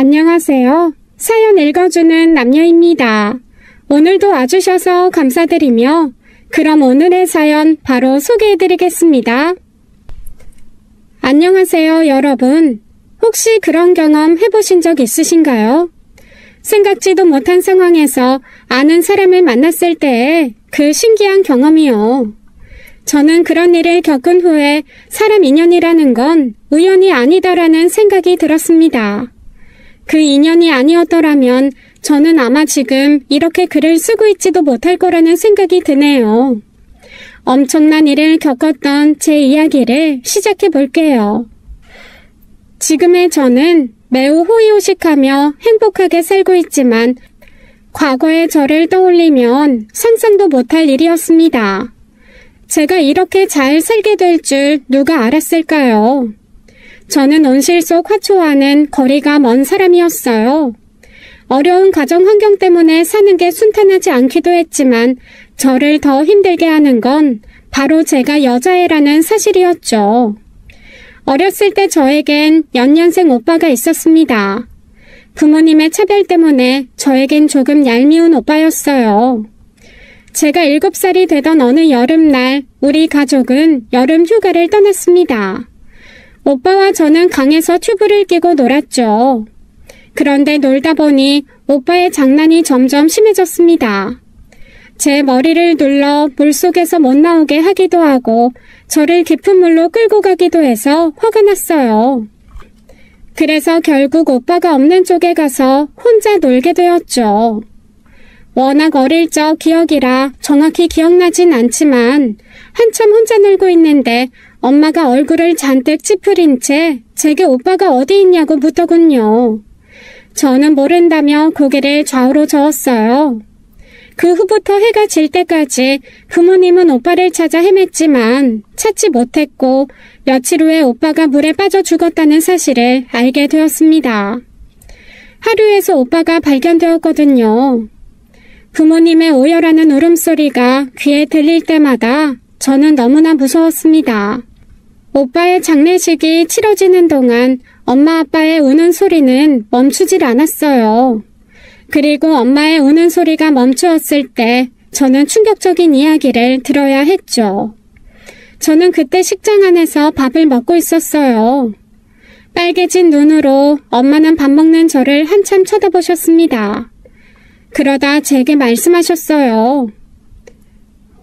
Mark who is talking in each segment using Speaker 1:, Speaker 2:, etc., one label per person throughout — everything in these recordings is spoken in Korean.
Speaker 1: 안녕하세요. 사연 읽어주는 남녀입니다. 오늘도 와주셔서 감사드리며 그럼 오늘의 사연 바로 소개해드리겠습니다. 안녕하세요, 여러분. 혹시 그런 경험 해보신 적 있으신가요? 생각지도 못한 상황에서 아는 사람을 만났을 때의 그 신기한 경험이요. 저는 그런 일을 겪은 후에 사람 인연이라는 건 우연이 아니다라는 생각이 들었습니다. 그 인연이 아니었더라면 저는 아마 지금 이렇게 글을 쓰고 있지도 못할 거라는 생각이 드네요. 엄청난 일을 겪었던 제 이야기를 시작해 볼게요. 지금의 저는 매우 호의호식하며 행복하게 살고 있지만 과거의 저를 떠올리면 상상도 못할 일이었습니다. 제가 이렇게 잘 살게 될 줄 누가 알았을까요? 저는 온실 속 화초와는 거리가 먼 사람이었어요. 어려운 가정 환경 때문에 사는 게 순탄하지 않기도 했지만 저를 더 힘들게 하는 건 바로 제가 여자애라는 사실이었죠. 어렸을 때 저에겐 연년생 오빠가 있었습니다. 부모님의 차별 때문에 저에겐 조금 얄미운 오빠였어요. 제가 7살이 되던 어느 여름날 우리 가족은 여름 휴가를 떠났습니다. 오빠와 저는 강에서 튜브를 끼고 놀았죠. 그런데 놀다 보니 오빠의 장난이 점점 심해졌습니다. 제 머리를 눌러 물속에서 못 나오게 하기도 하고 저를 깊은 물로 끌고 가기도 해서 화가 났어요. 그래서 결국 오빠가 없는 쪽에 가서 혼자 놀게 되었죠. 워낙 어릴 적 기억이라 정확히 기억나진 않지만 한참 혼자 놀고 있는데 엄마가 얼굴을 잔뜩 찌푸린 채 제게 오빠가 어디 있냐고 묻더군요. 저는 모른다며 고개를 좌우로 저었어요. 그 후부터 해가 질 때까지 부모님은 오빠를 찾아 헤맸지만 찾지 못했고 며칠 후에 오빠가 물에 빠져 죽었다는 사실을 알게 되었습니다. 하류에서 오빠가 발견되었거든요. 부모님의 오열하는 울음소리가 귀에 들릴 때마다 저는 너무나 무서웠습니다. 오빠의 장례식이 치러지는 동안 엄마 아빠의 우는 소리는 멈추질 않았어요. 그리고 엄마의 우는 소리가 멈추었을 때 저는 충격적인 이야기를 들어야 했죠. 저는 그때 식장 안에서 밥을 먹고 있었어요. 빨개진 눈으로 엄마는 밥 먹는 저를 한참 쳐다보셨습니다. 그러다 제게 말씀하셨어요.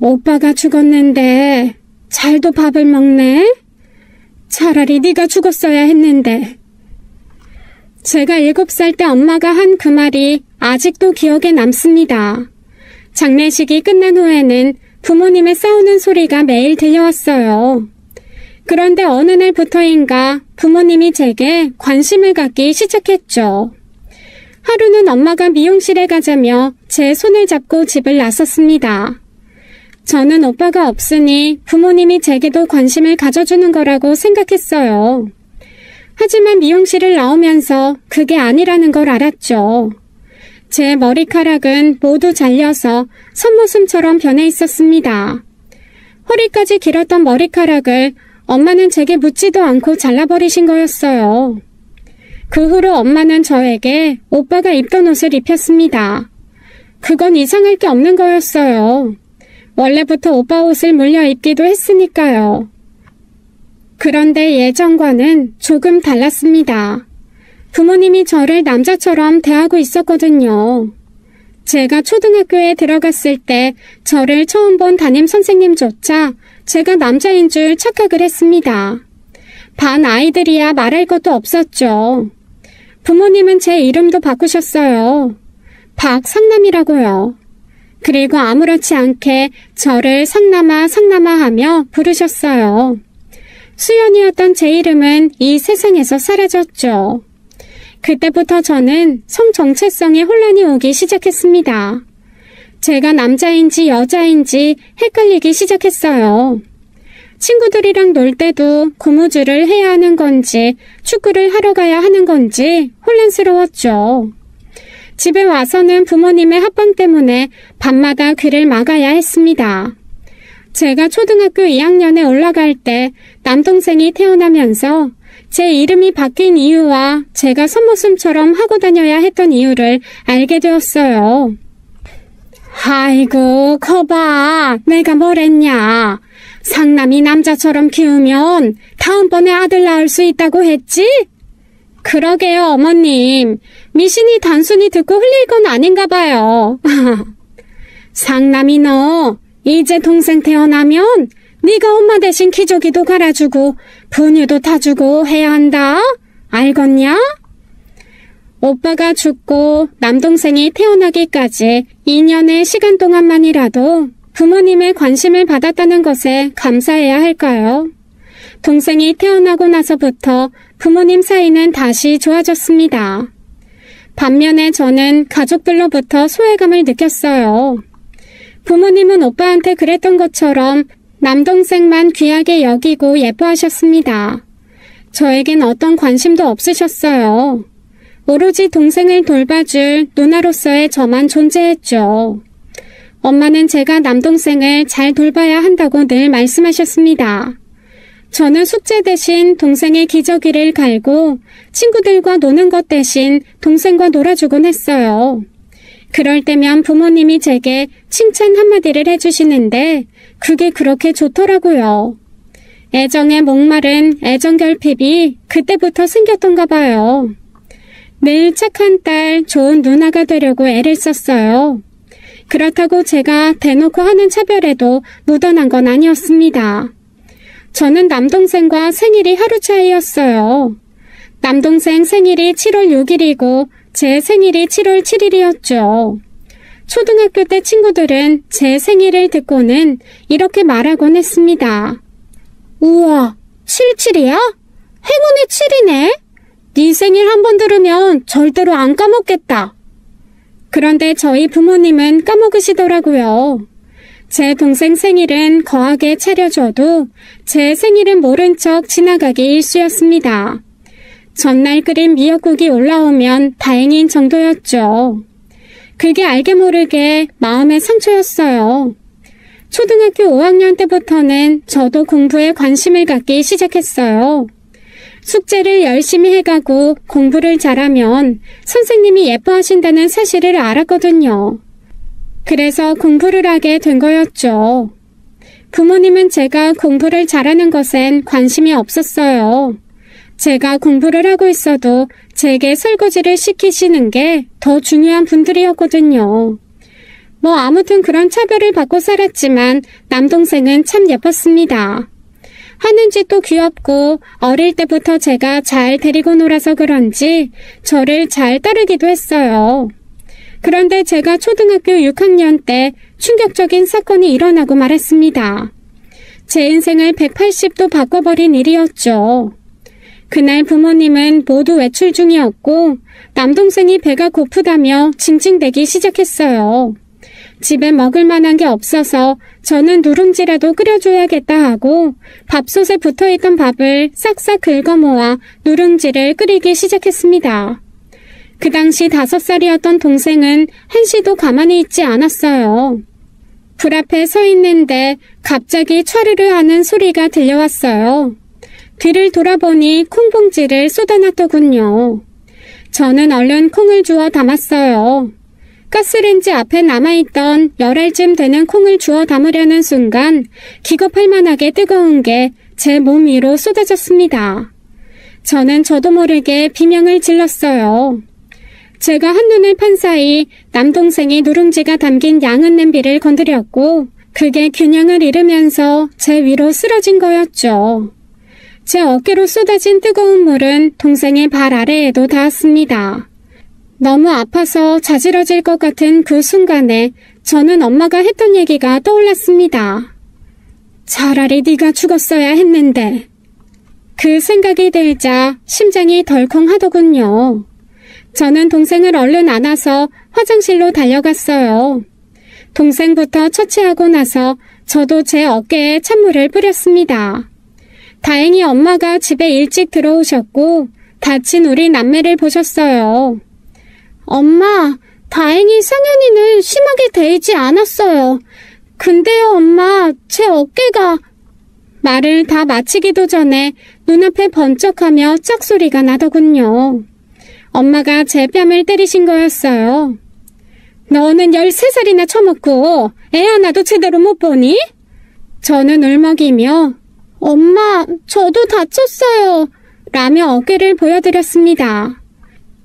Speaker 1: 오빠가 죽었는데 잘도 밥을 먹네? 차라리 네가 죽었어야 했는데. 제가 7살 때 엄마가 한 그 말이 아직도 기억에 남습니다. 장례식이 끝난 후에는 부모님의 싸우는 소리가 매일 들려왔어요. 그런데 어느 날부터인가 부모님이 제게 관심을 갖기 시작했죠. 하루는 엄마가 미용실에 가자며 제 손을 잡고 집을 나섰습니다. 저는 오빠가 없으니 부모님이 제게도 관심을 가져주는 거라고 생각했어요. 하지만 미용실을 나오면서 그게 아니라는 걸 알았죠. 제 머리카락은 모두 잘려서 선모습처럼 변해 있었습니다. 허리까지 길었던 머리카락을 엄마는 제게 묻지도 않고 잘라버리신 거였어요. 그 후로 엄마는 저에게 오빠가 입던 옷을 입혔습니다. 그건 이상할 게 없는 거였어요. 원래부터 오빠 옷을 물려 입기도 했으니까요. 그런데 예전과는 조금 달랐습니다. 부모님이 저를 남자처럼 대하고 있었거든요. 제가 초등학교에 들어갔을 때 저를 처음 본 담임 선생님조차 제가 남자인 줄 착각을 했습니다. 반 아이들이야 말할 것도 없었죠. 부모님은 제 이름도 바꾸셨어요. 박상남이라고요. 그리고 아무렇지 않게 저를 상남아 상남아 하며 부르셨어요. 수연이었던 제 이름은 이 세상에서 사라졌죠. 그때부터 저는 성 정체성에 혼란이 오기 시작했습니다. 제가 남자인지 여자인지 헷갈리기 시작했어요. 친구들이랑 놀 때도 고무줄을 해야 하는 건지 축구를 하러 가야 하는 건지 혼란스러웠죠. 집에 와서는 부모님의 합방 때문에 밤마다 귀를 막아야 했습니다. 제가 초등학교 2학년에 올라갈 때 남동생이 태어나면서 제 이름이 바뀐 이유와 제가 선모습처럼 하고 다녀야 했던 이유를 알게 되었어요. 아이고, 거봐. 내가 뭘 했냐. 상남이 남자처럼 키우면 다음번에 아들 낳을 수 있다고 했지? 그러게요, 어머님. 미신이 단순히 듣고 흘릴 건 아닌가 봐요. 상남이 너 이제 동생 태어나면 네가 엄마 대신 기저귀도 갈아주고 분유도 타주고 해야 한다. 알겠냐? 오빠가 죽고 남동생이 태어나기까지 2년의 시간 동안만이라도 부모님의 관심을 받았다는 것에 감사해야 할까요? 동생이 태어나고 나서부터 부모님 사이는 다시 좋아졌습니다. 반면에 저는 가족들로부터 소외감을 느꼈어요. 부모님은 오빠한테 그랬던 것처럼 남동생만 귀하게 여기고 예뻐하셨습니다. 저에겐 어떤 관심도 없으셨어요. 오로지 동생을 돌봐줄 누나로서의 저만 존재했죠. 엄마는 제가 남동생을 잘 돌봐야 한다고 늘 말씀하셨습니다. 저는 숙제 대신 동생의 기저귀를 갈고 친구들과 노는 것 대신 동생과 놀아주곤 했어요. 그럴 때면 부모님이 제게 칭찬 한마디를 해주시는데 그게 그렇게 좋더라고요. 애정에 목마른 애정결핍이 그때부터 생겼던가 봐요. 늘 착한 딸, 좋은 누나가 되려고 애를 썼어요. 그렇다고 제가 대놓고 하는 차별에도 묻어난 건 아니었습니다. 저는 남동생과 생일이 하루 차이였어요. 남동생 생일이 7월 6일이고 제 생일이 7월 7일이었죠. 초등학교 때 친구들은 제 생일을 듣고는 이렇게 말하곤 했습니다. 우와, 77이야? 행운의 7이네? 네 생일 한 번 들으면 절대로 안 까먹겠다. 그런데 저희 부모님은 까먹으시더라고요. 제 동생 생일은 거하게 차려줘도 제 생일은 모른 척 지나가기 일쑤였습니다. 전날 끓인 미역국이 올라오면 다행인 정도였죠. 그게 알게 모르게 마음의 상처였어요. 초등학교 5학년 때부터는 저도 공부에 관심을 갖기 시작했어요. 숙제를 열심히 해가고 공부를 잘하면 선생님이 예뻐하신다는 사실을 알았거든요. 그래서 공부를 하게 된 거였죠. 부모님은 제가 공부를 잘하는 것엔 관심이 없었어요. 제가 공부를 하고 있어도 제게 설거지를 시키시는 게 더 중요한 분들이었거든요. 뭐 아무튼 그런 차별을 받고 살았지만 남동생은 참 예뻤습니다. 하는 짓도 귀엽고 어릴 때부터 제가 잘 데리고 놀아서 그런지 저를 잘 따르기도 했어요. 그런데 제가 초등학교 6학년 때 충격적인 사건이 일어나고 말았습니다. 제 인생을 180도 바꿔버린 일이었죠. 그날 부모님은 모두 외출 중이었고 남동생이 배가 고프다며 징징대기 시작했어요. 집에 먹을 만한 게 없어서 저는 누룽지라도 끓여줘야겠다 하고 밥솥에 붙어있던 밥을 싹싹 긁어 모아 누룽지를 끓이기 시작했습니다. 그 당시 5살이었던 동생은 한시도 가만히 있지 않았어요. 불 앞에 서 있는데 갑자기 촤르르 하는 소리가 들려왔어요. 뒤를 돌아보니 콩봉지를 쏟아놨더군요. 저는 얼른 콩을 주워 담았어요. 가스레인지 앞에 남아있던 10알쯤 되는 콩을 주워 담으려는 순간 기겁할 만하게 뜨거운 게 제 몸 위로 쏟아졌습니다. 저는 저도 모르게 비명을 질렀어요. 제가 한눈을 판 사이 남동생이 누룽지가 담긴 양은 냄비를 건드렸고 그게 균형을 잃으면서 제 위로 쓰러진 거였죠. 제 어깨로 쏟아진 뜨거운 물은 동생의 발 아래에도 닿았습니다. 너무 아파서 자지러질 것 같은 그 순간에 저는 엄마가 했던 얘기가 떠올랐습니다. 차라리 네가 죽었어야 했는데. 그 생각이 들자 심장이 덜컹하더군요. 저는 동생을 얼른 안아서 화장실로 달려갔어요. 동생부터 처치하고 나서 저도 제 어깨에 찬물을 뿌렸습니다. 다행히 엄마가 집에 일찍 들어오셨고 다친 우리 남매를 보셨어요. 엄마, 다행히 상현이는 심하게 데이지 않았어요. 근데요, 엄마, 제 어깨가... 말을 다 마치기도 전에 눈앞에 번쩍하며 짝소리가 나더군요. 엄마가 제 뺨을 때리신 거였어요. 너는 13살이나 처먹고 애 하나도 제대로 못 보니? 저는 울먹이며 엄마, 저도 다쳤어요. 라며 어깨를 보여드렸습니다.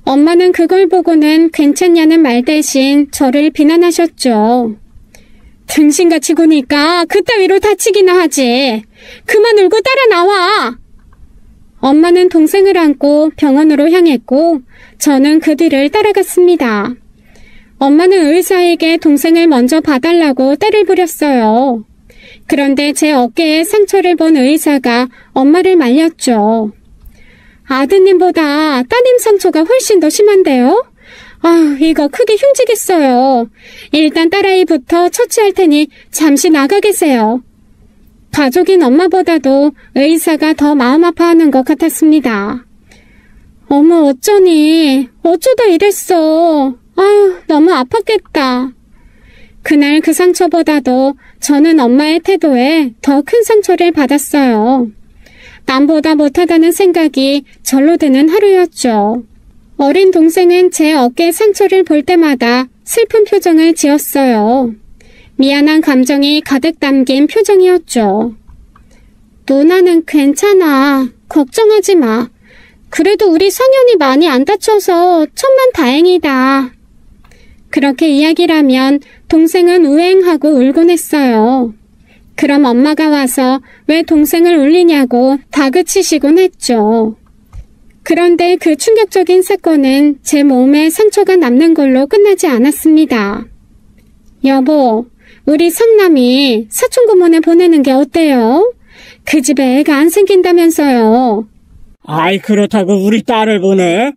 Speaker 1: 엄마는 그걸 보고는 괜찮냐는 말 대신 저를 비난하셨죠. 등신같이 구니까 그따위로 다치기나 하지. 그만 울고 따라 나와. 엄마는 동생을 안고 병원으로 향했고 저는 그 뒤를 따라갔습니다. 엄마는 의사에게 동생을 먼저 봐달라고 떼를 부렸어요. 그런데 제 어깨에 상처를 본 의사가 엄마를 말렸죠. 아드님보다 따님 상처가 훨씬 더 심한데요? 이거 크게 흉지겠어요. 일단 딸아이부터 처치할 테니 잠시 나가 계세요. 가족인 엄마보다도 의사가 더 마음 아파하는 것 같았습니다. 어머, 어쩌니? 어쩌다 이랬어. 너무 아팠겠다. 그날 그 상처보다도 저는 엄마의 태도에 더 큰 상처를 받았어요. 남보다 못하다는 생각이 절로 드는 하루였죠. 어린 동생은 제 어깨 상처를 볼 때마다 슬픈 표정을 지었어요. 미안한 감정이 가득 담긴 표정이었죠. 누나는 괜찮아. 걱정하지 마. 그래도 우리 상현이 많이 안 다쳐서 천만 다행이다. 그렇게 이야기를 하면 동생은 우행하고 울곤 했어요. 그럼 엄마가 와서 왜 동생을 울리냐고 다그치시곤 했죠. 그런데 그 충격적인 사건은 제 몸에 상처가 남는 걸로 끝나지 않았습니다. 여보, 우리 상남이 사촌고모네 보내는 게 어때요? 그 집에 애가 안 생긴다면서요.
Speaker 2: 아이, 그렇다고 우리 딸을 보내?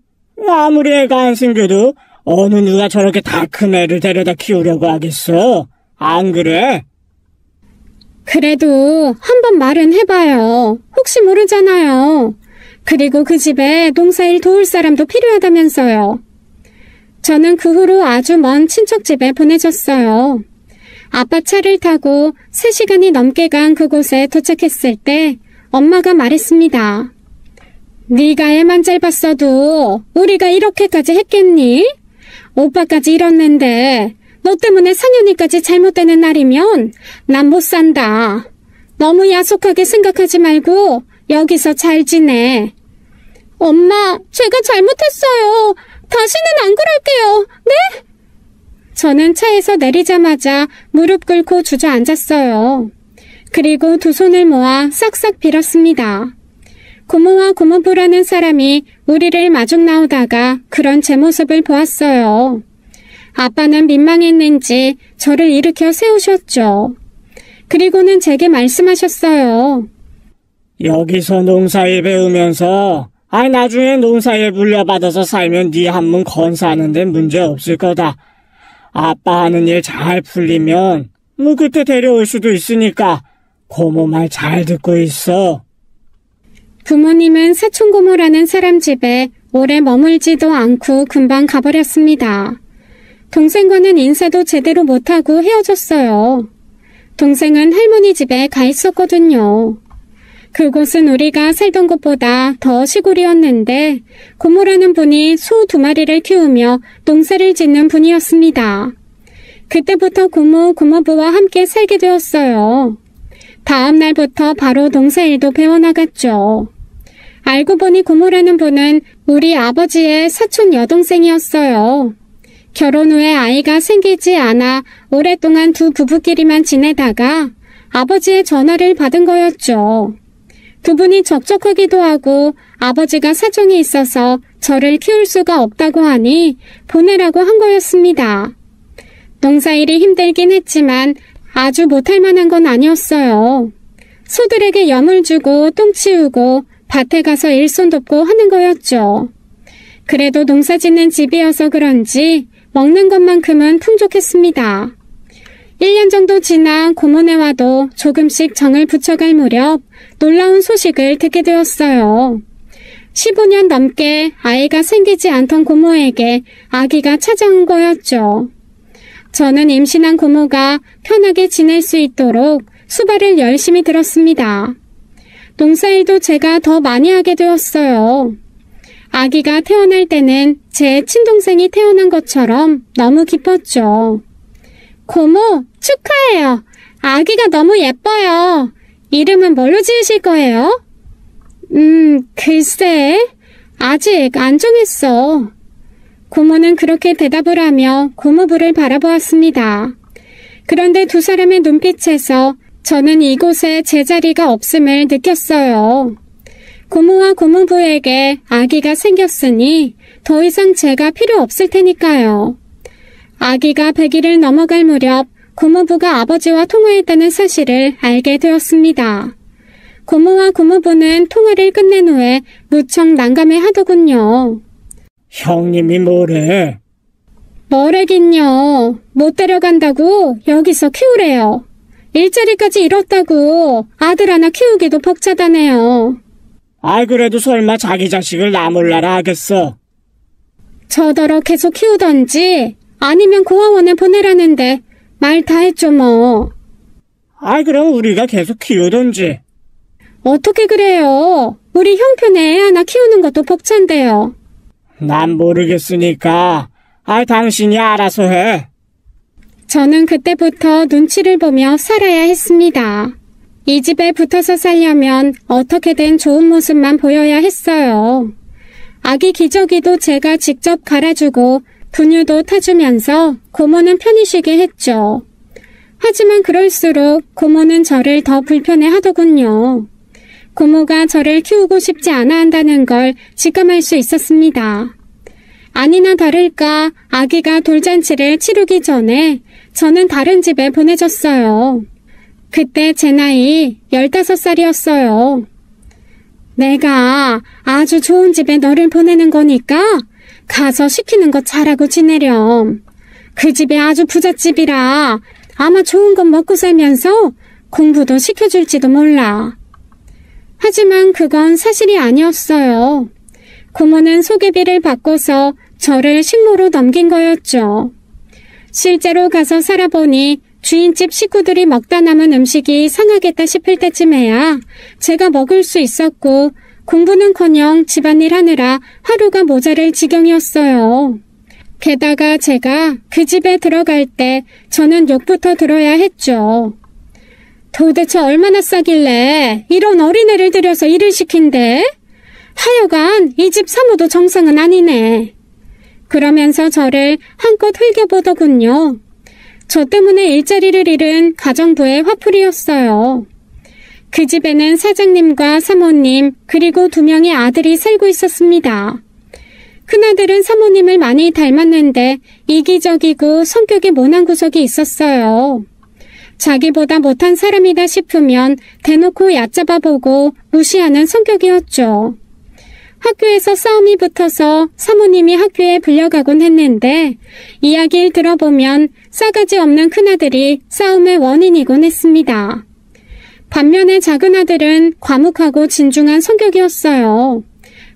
Speaker 2: 아무리 애가 안 생겨도 어느 누가 저렇게 다 큰 애를 데려다 키우려고 하겠어? 안 그래?
Speaker 1: 그래도 한번 말은 해봐요. 혹시 모르잖아요. 그리고 그 집에 농사일 도울 사람도 필요하다면서요. 저는 그 후로 아주 먼 친척집에 보내졌어요. 아빠 차를 타고 3시간이 넘게 간 그곳에 도착했을 때 엄마가 말했습니다. 네가 애만 짧았어도 우리가 이렇게까지 했겠니? 오빠까지 잃었는데 너 때문에 상현이까지 잘못되는 날이면 난 못 산다. 너무 야속하게 생각하지 말고 여기서 잘 지내. 엄마, 제가 잘못했어요. 다시는 안 그럴게요. 네? 저는 차에서 내리자마자 무릎 꿇고 주저앉았어요. 그리고 두 손을 모아 싹싹 빌었습니다. 고모와 고모부라는 사람이 우리를 마중 나오다가 그런 제 모습을 보았어요. 아빠는 민망했는지 저를 일으켜 세우셨죠. 그리고는 제게 말씀하셨어요.
Speaker 2: 여기서 농사일 배우면서 나중에 농사일 물려받아서 살면 네 한문 건사하는 데 문제 없을 거다. 아빠 하는 일 잘 풀리면 그때 데려올 수도 있으니까 고모 말 잘 듣고 있어.
Speaker 1: 부모님은 사촌고모라는 사람 집에 오래 머물지도 않고 금방 가버렸습니다. 동생과는 인사도 제대로 못하고 헤어졌어요. 동생은 할머니 집에 가 있었거든요. 그곳은 우리가 살던 곳보다 더 시골이었는데 고모라는 분이 소 2마리를 키우며 농사를 짓는 분이었습니다. 그때부터 고모, 고모부와 함께 살게 되었어요. 다음 날부터 바로 농사일도 배워나갔죠. 알고 보니 고모라는 분은 우리 아버지의 사촌 여동생이었어요. 결혼 후에 아이가 생기지 않아 오랫동안 두 부부끼리만 지내다가 아버지의 전화를 받은 거였죠. 두 분이 적적하기도 하고 아버지가 사정이 있어서 저를 키울 수가 없다고 하니 보내라고 한 거였습니다. 농사일이 힘들긴 했지만 아주 못할 만한 건 아니었어요. 소들에게 염을 주고 똥 치우고 밭에 가서 일손 돕고 하는 거였죠. 그래도 농사 짓는 집이어서 그런지 먹는 것만큼은 풍족했습니다. 1년 정도 지나 고모네와도 조금씩 정을 붙여갈 무렵 놀라운 소식을 듣게 되었어요. 15년 넘게 아이가 생기지 않던 고모에게 아기가 찾아온 거였죠. 저는 임신한 고모가 편하게 지낼 수 있도록 수발을 열심히 들었습니다. 농사일도 제가 더 많이 하게 되었어요. 아기가 태어날 때는 제 친동생이 태어난 것처럼 너무 기뻤죠. 고모, 축하해요. 아기가 너무 예뻐요. 이름은 뭘로 지으실 거예요? 글쎄, 아직 안 정했어. 고모는 그렇게 대답을 하며 고모부를 바라보았습니다. 그런데 두 사람의 눈빛에서 저는 이곳에 제 자리가 없음을 느꼈어요. 고모와 고모부에게 아기가 생겼으니 더 이상 제가 필요 없을 테니까요. 아기가 100일을 넘어갈 무렵 고모부가 아버지와 통화했다는 사실을 알게 되었습니다. 고모와 고모부는 통화를 끝낸 후에 무척 난감해 하더군요.
Speaker 2: 형님이 뭐래?
Speaker 1: 뭐래긴요. 못 데려간다고 여기서 키우래요. 일자리까지 잃었다고 아들 하나 키우기도 벅차다네요.
Speaker 2: 그래도 설마 자기 자식을 나 몰라라 하겠어.
Speaker 1: 저더러 계속 키우던지 아니면 고아원에 보내라는데 말 다 했죠 뭐.
Speaker 2: 그럼 우리가 계속 키우던지.
Speaker 1: 어떻게 그래요? 우리 형편에 애 하나 키우는 것도 벅찬데요.
Speaker 2: 난 모르겠으니까 당신이 알아서 해.
Speaker 1: 저는 그때부터 눈치를 보며 살아야 했습니다. 이 집에 붙어서 살려면 어떻게든 좋은 모습만 보여야 했어요. 아기 기저귀도 제가 직접 갈아주고 분유도 타주면서 고모는 편히 쉬게 했죠. 하지만 그럴수록 고모는 저를 더 불편해 하더군요. 고모가 저를 키우고 싶지 않아 한다는 걸 직감할 수 있었습니다. 아니나 다를까 아기가 돌잔치를 치르기 전에 저는 다른 집에 보내졌어요. 그때 제 나이 15살이었어요. 내가 아주 좋은 집에 너를 보내는 거니까 가서 시키는 거 잘하고 지내렴. 그 집이 아주 부잣집이라 아마 좋은 것 먹고 살면서 공부도 시켜줄지도 몰라. 하지만 그건 사실이 아니었어요. 고모는 소개비를 받고서 저를 식모로 넘긴 거였죠. 실제로 가서 살아보니 주인집 식구들이 먹다 남은 음식이 상하겠다 싶을 때쯤에야 제가 먹을 수 있었고 공부는커녕 집안일 하느라 하루가 모자랄 지경이었어요. 게다가 제가 그 집에 들어갈 때 저는 욕부터 들어야 했죠. 도대체 얼마나 싸길래 이런 어린애를 들여서 일을 시킨대? 하여간 이 집 사모도 정상은 아니네. 그러면서 저를 한껏 흘겨보더군요. 저 때문에 일자리를 잃은 가정부의 화풀이였어요. 그 집에는 사장님과 사모님 그리고 2명의 아들이 살고 있었습니다. 큰아들은 사모님을 많이 닮았는데 이기적이고 성격이 모난 구석이 있었어요. 자기보다 못한 사람이다 싶으면 대놓고 얕잡아보고 무시하는 성격이었죠. 학교에서 싸움이 붙어서 사모님이 학교에 불려가곤 했는데 이야기를 들어보면 싸가지 없는 큰아들이 싸움의 원인이곤 했습니다. 반면에 작은아들은 과묵하고 진중한 성격이었어요.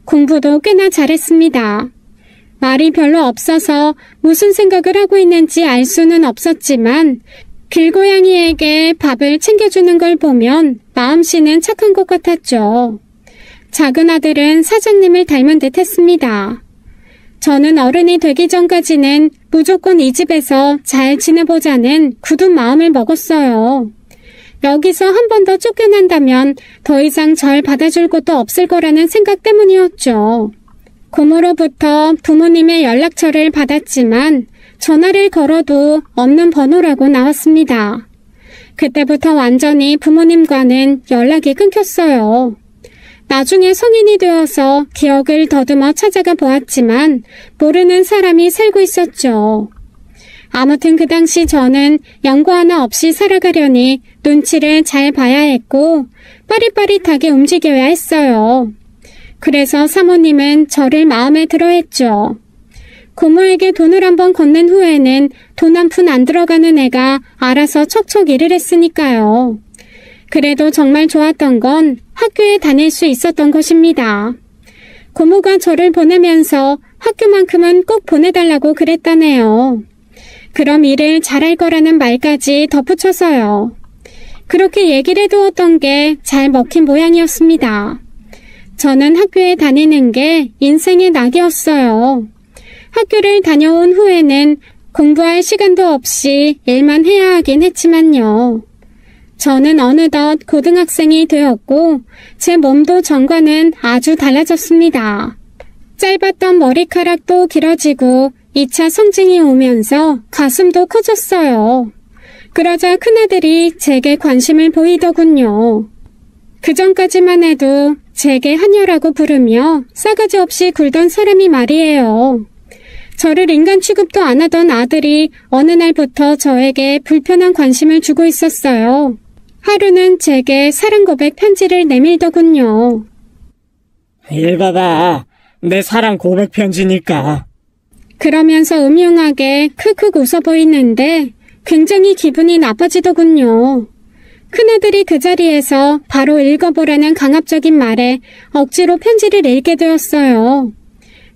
Speaker 1: 공부도 꽤나 잘했습니다. 말이 별로 없어서 무슨 생각을 하고 있는지 알 수는 없었지만 길고양이에게 밥을 챙겨주는 걸 보면 마음씨는 착한 것 같았죠. 작은아들은 사장님을 닮은 듯 했습니다. 저는 어른이 되기 전까지는 무조건 이 집에서 잘 지내보자는 굳은 마음을 먹었어요. 여기서 한 번 더 쫓겨난다면 더 이상 절 받아줄 곳도 없을 거라는 생각 때문이었죠. 고모로부터 부모님의 연락처를 받았지만 전화를 걸어도 없는 번호라고 나왔습니다. 그때부터 완전히 부모님과는 연락이 끊겼어요. 나중에 성인이 되어서 기억을 더듬어 찾아가 보았지만 모르는 사람이 살고 있었죠. 아무튼 그 당시 저는 연고 하나 없이 살아가려니 눈치를 잘 봐야 했고 빠릿빠릿하게 움직여야 했어요. 그래서 사모님은 저를 마음에 들어 했죠. 고모에게 돈을 한번 건넨 후에는 돈 한 푼 안 들어가는 애가 알아서 척척 일을 했으니까요. 그래도 정말 좋았던 건 학교에 다닐 수 있었던 것입니다. 고모가 저를 보내면서 학교만큼은 꼭 보내달라고 그랬다네요. 그럼 일을 잘할 거라는 말까지 덧붙여서요. 그렇게 얘기를 해두었던 게 잘 먹힌 모양이었습니다. 저는 학교에 다니는 게 인생의 낙이었어요. 학교를 다녀온 후에는 공부할 시간도 없이 일만 해야 하긴 했지만요. 저는 어느덧 고등학생이 되었고 제 몸도 전과는 아주 달라졌습니다. 짧았던 머리카락도 길어지고 2차 성징이 오면서 가슴도 커졌어요. 그러자 큰아들이 제게 관심을 보이더군요. 그전까지만 해도 제게 하녀라고 부르며 싸가지 없이 굴던 사람이 말이에요. 저를 인간 취급도 안 하던 아들이 어느 날부터 저에게 불편한 관심을 주고 있었어요. 하루는 제게 사랑 고백 편지를 내밀더군요.
Speaker 2: 읽어봐. 내 사랑 고백 편지니까.
Speaker 1: 그러면서 음흉하게 크크 웃어 보이는데 굉장히 기분이 나빠지더군요. 큰아들이 그 자리에서 바로 읽어보라는 강압적인 말에 억지로 편지를 읽게 되었어요.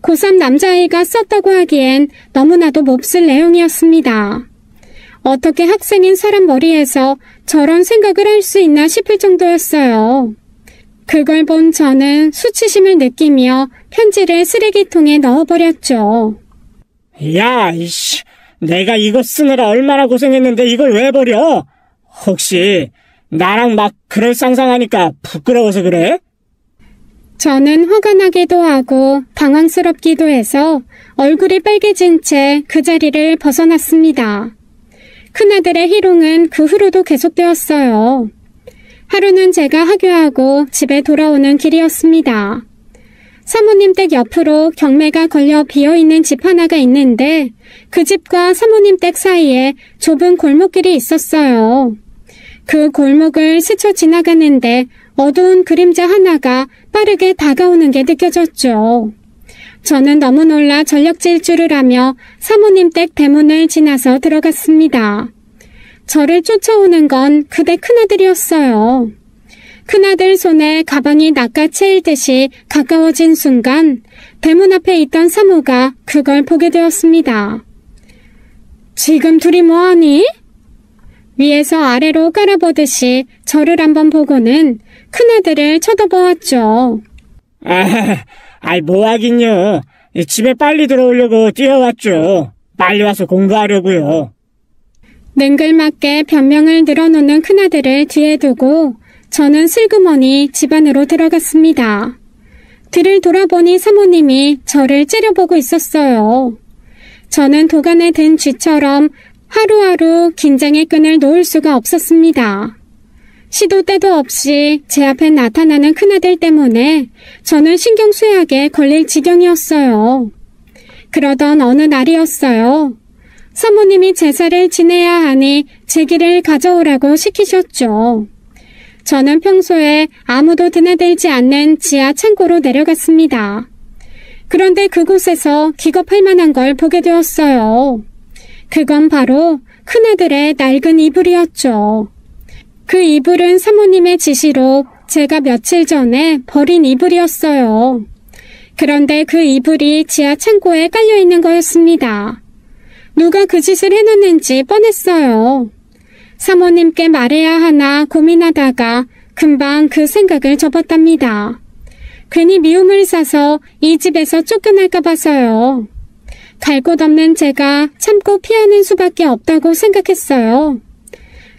Speaker 1: 고3 남자아이가 썼다고 하기엔 너무나도 몹쓸 내용이었습니다. 어떻게 학생인 사람 머리에서 저런 생각을 할 수 있나 싶을 정도였어요. 그걸 본 저는 수치심을 느끼며 편지를 쓰레기통에 넣어버렸죠.
Speaker 2: 야, 이씨. 내가 이거 쓰느라 얼마나 고생했는데 이걸 왜 버려? 혹시 나랑 막 그럴 상상하니까 부끄러워서 그래?
Speaker 1: 저는 화가 나기도 하고 당황스럽기도 해서 얼굴이 빨개진 채 그 자리를 벗어났습니다. 큰아들의 희롱은 그 후로도 계속되었어요. 하루는 제가 하교하고 집에 돌아오는 길이었습니다. 사모님 댁 옆으로 경매가 걸려 비어있는 집 하나가 있는데 그 집과 사모님 댁 사이에 좁은 골목길이 있었어요. 그 골목을 스쳐 지나가는데 어두운 그림자 하나가 빠르게 다가오는 게 느껴졌죠. 저는 너무 놀라 전력 질주를 하며 사모님 댁 대문을 지나서 들어갔습니다. 저를 쫓아오는 건 그대 큰아들이었어요. 큰아들 손에 가방이 낚아채일듯이 가까워진 순간 대문 앞에 있던 사모가 그걸 보게 되었습니다. 지금 둘이 뭐하니? 위에서 아래로 깔아보듯이 저를 한번 보고는 큰아들을 쳐다보았죠.
Speaker 2: 뭐하긴요. 집에 빨리 들어오려고 뛰어왔죠. 빨리 와서 공부하려고요.
Speaker 1: 능글맞게 변명을 늘어놓는 큰아들을 뒤에 두고 저는 슬그머니 집 안으로 들어갔습니다. 뒤를 돌아보니 사모님이 저를 째려보고 있었어요. 저는 도간에 든 쥐처럼 하루하루 긴장의 끈을 놓을 수가 없었습니다. 시도 때도 없이 제 앞에 나타나는 큰아들 때문에 저는 신경쇠약에 걸릴 지경이었어요. 그러던 어느 날이었어요. 사모님이 제사를 지내야 하니 제기를 가져오라고 시키셨죠. 저는 평소에 아무도 드나들지 않는 지하 창고로 내려갔습니다. 그런데 그곳에서 기겁할 만한 걸 보게 되었어요. 그건 바로 큰아들의 낡은 이불이었죠. 그 이불은 사모님의 지시로 제가 며칠 전에 버린 이불이었어요. 그런데 그 이불이 지하 창고에 깔려있는 거였습니다. 누가 그 짓을 해놨는지 뻔했어요. 사모님께 말해야 하나 고민하다가 금방 그 생각을 접었답니다. 괜히 미움을 사서 이 집에서 쫓겨날까 봐서요. 갈 곳 없는 제가 참고 피하는 수밖에 없다고 생각했어요.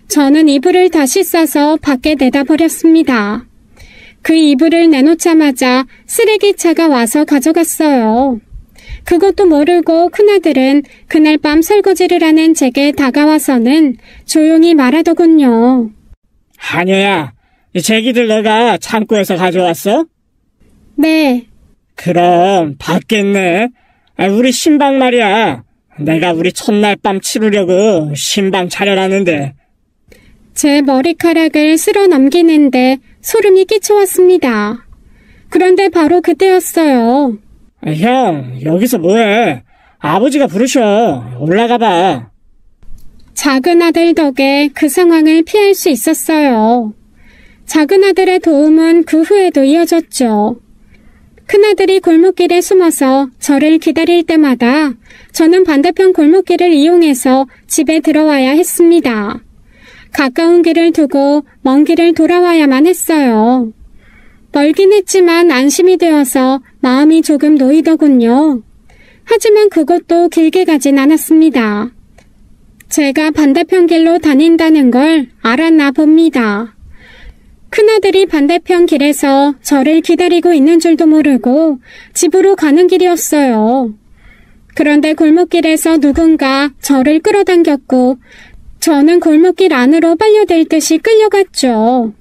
Speaker 1: 저는 이불을 다시 싸서 밖에 내다 버렸습니다. 그 이불을 내놓자마자 쓰레기차가 와서 가져갔어요. 그것도 모르고 큰아들은 그날 밤 설거지를 하는 제게 다가와서는 조용히 말하더군요.
Speaker 2: 하녀야, 이 제기들 너가 창고에서 가져왔어?
Speaker 1: 네.
Speaker 2: 그럼 받겠네. 우리 신방 말이야. 내가 우리 첫날 밤 치르려고 신방 차려놨는데.
Speaker 1: 제 머리카락을 쓸어 넘기는데 소름이 끼쳐왔습니다. 그런데 바로 그때였어요.
Speaker 2: 형, 여기서 뭐해? 아버지가 부르셔. 올라가봐.
Speaker 1: 작은 아들 덕에 그 상황을 피할 수 있었어요. 작은 아들의 도움은 그 후에도 이어졌죠. 큰아들이 골목길에 숨어서 저를 기다릴 때마다 저는 반대편 골목길을 이용해서 집에 들어와야 했습니다. 가까운 길을 두고 먼 길을 돌아와야만 했어요. 멀긴 했지만 안심이 되어서 마음이 조금 놓이더군요. 하지만 그것도 길게 가진 않았습니다. 제가 반대편 길로 다닌다는 걸 알았나 봅니다. 큰아들이 반대편 길에서 저를 기다리고 있는 줄도 모르고 집으로 가는 길이었어요. 그런데 골목길에서 누군가 저를 끌어당겼고 저는 골목길 안으로 빨려들 듯이 끌려갔죠.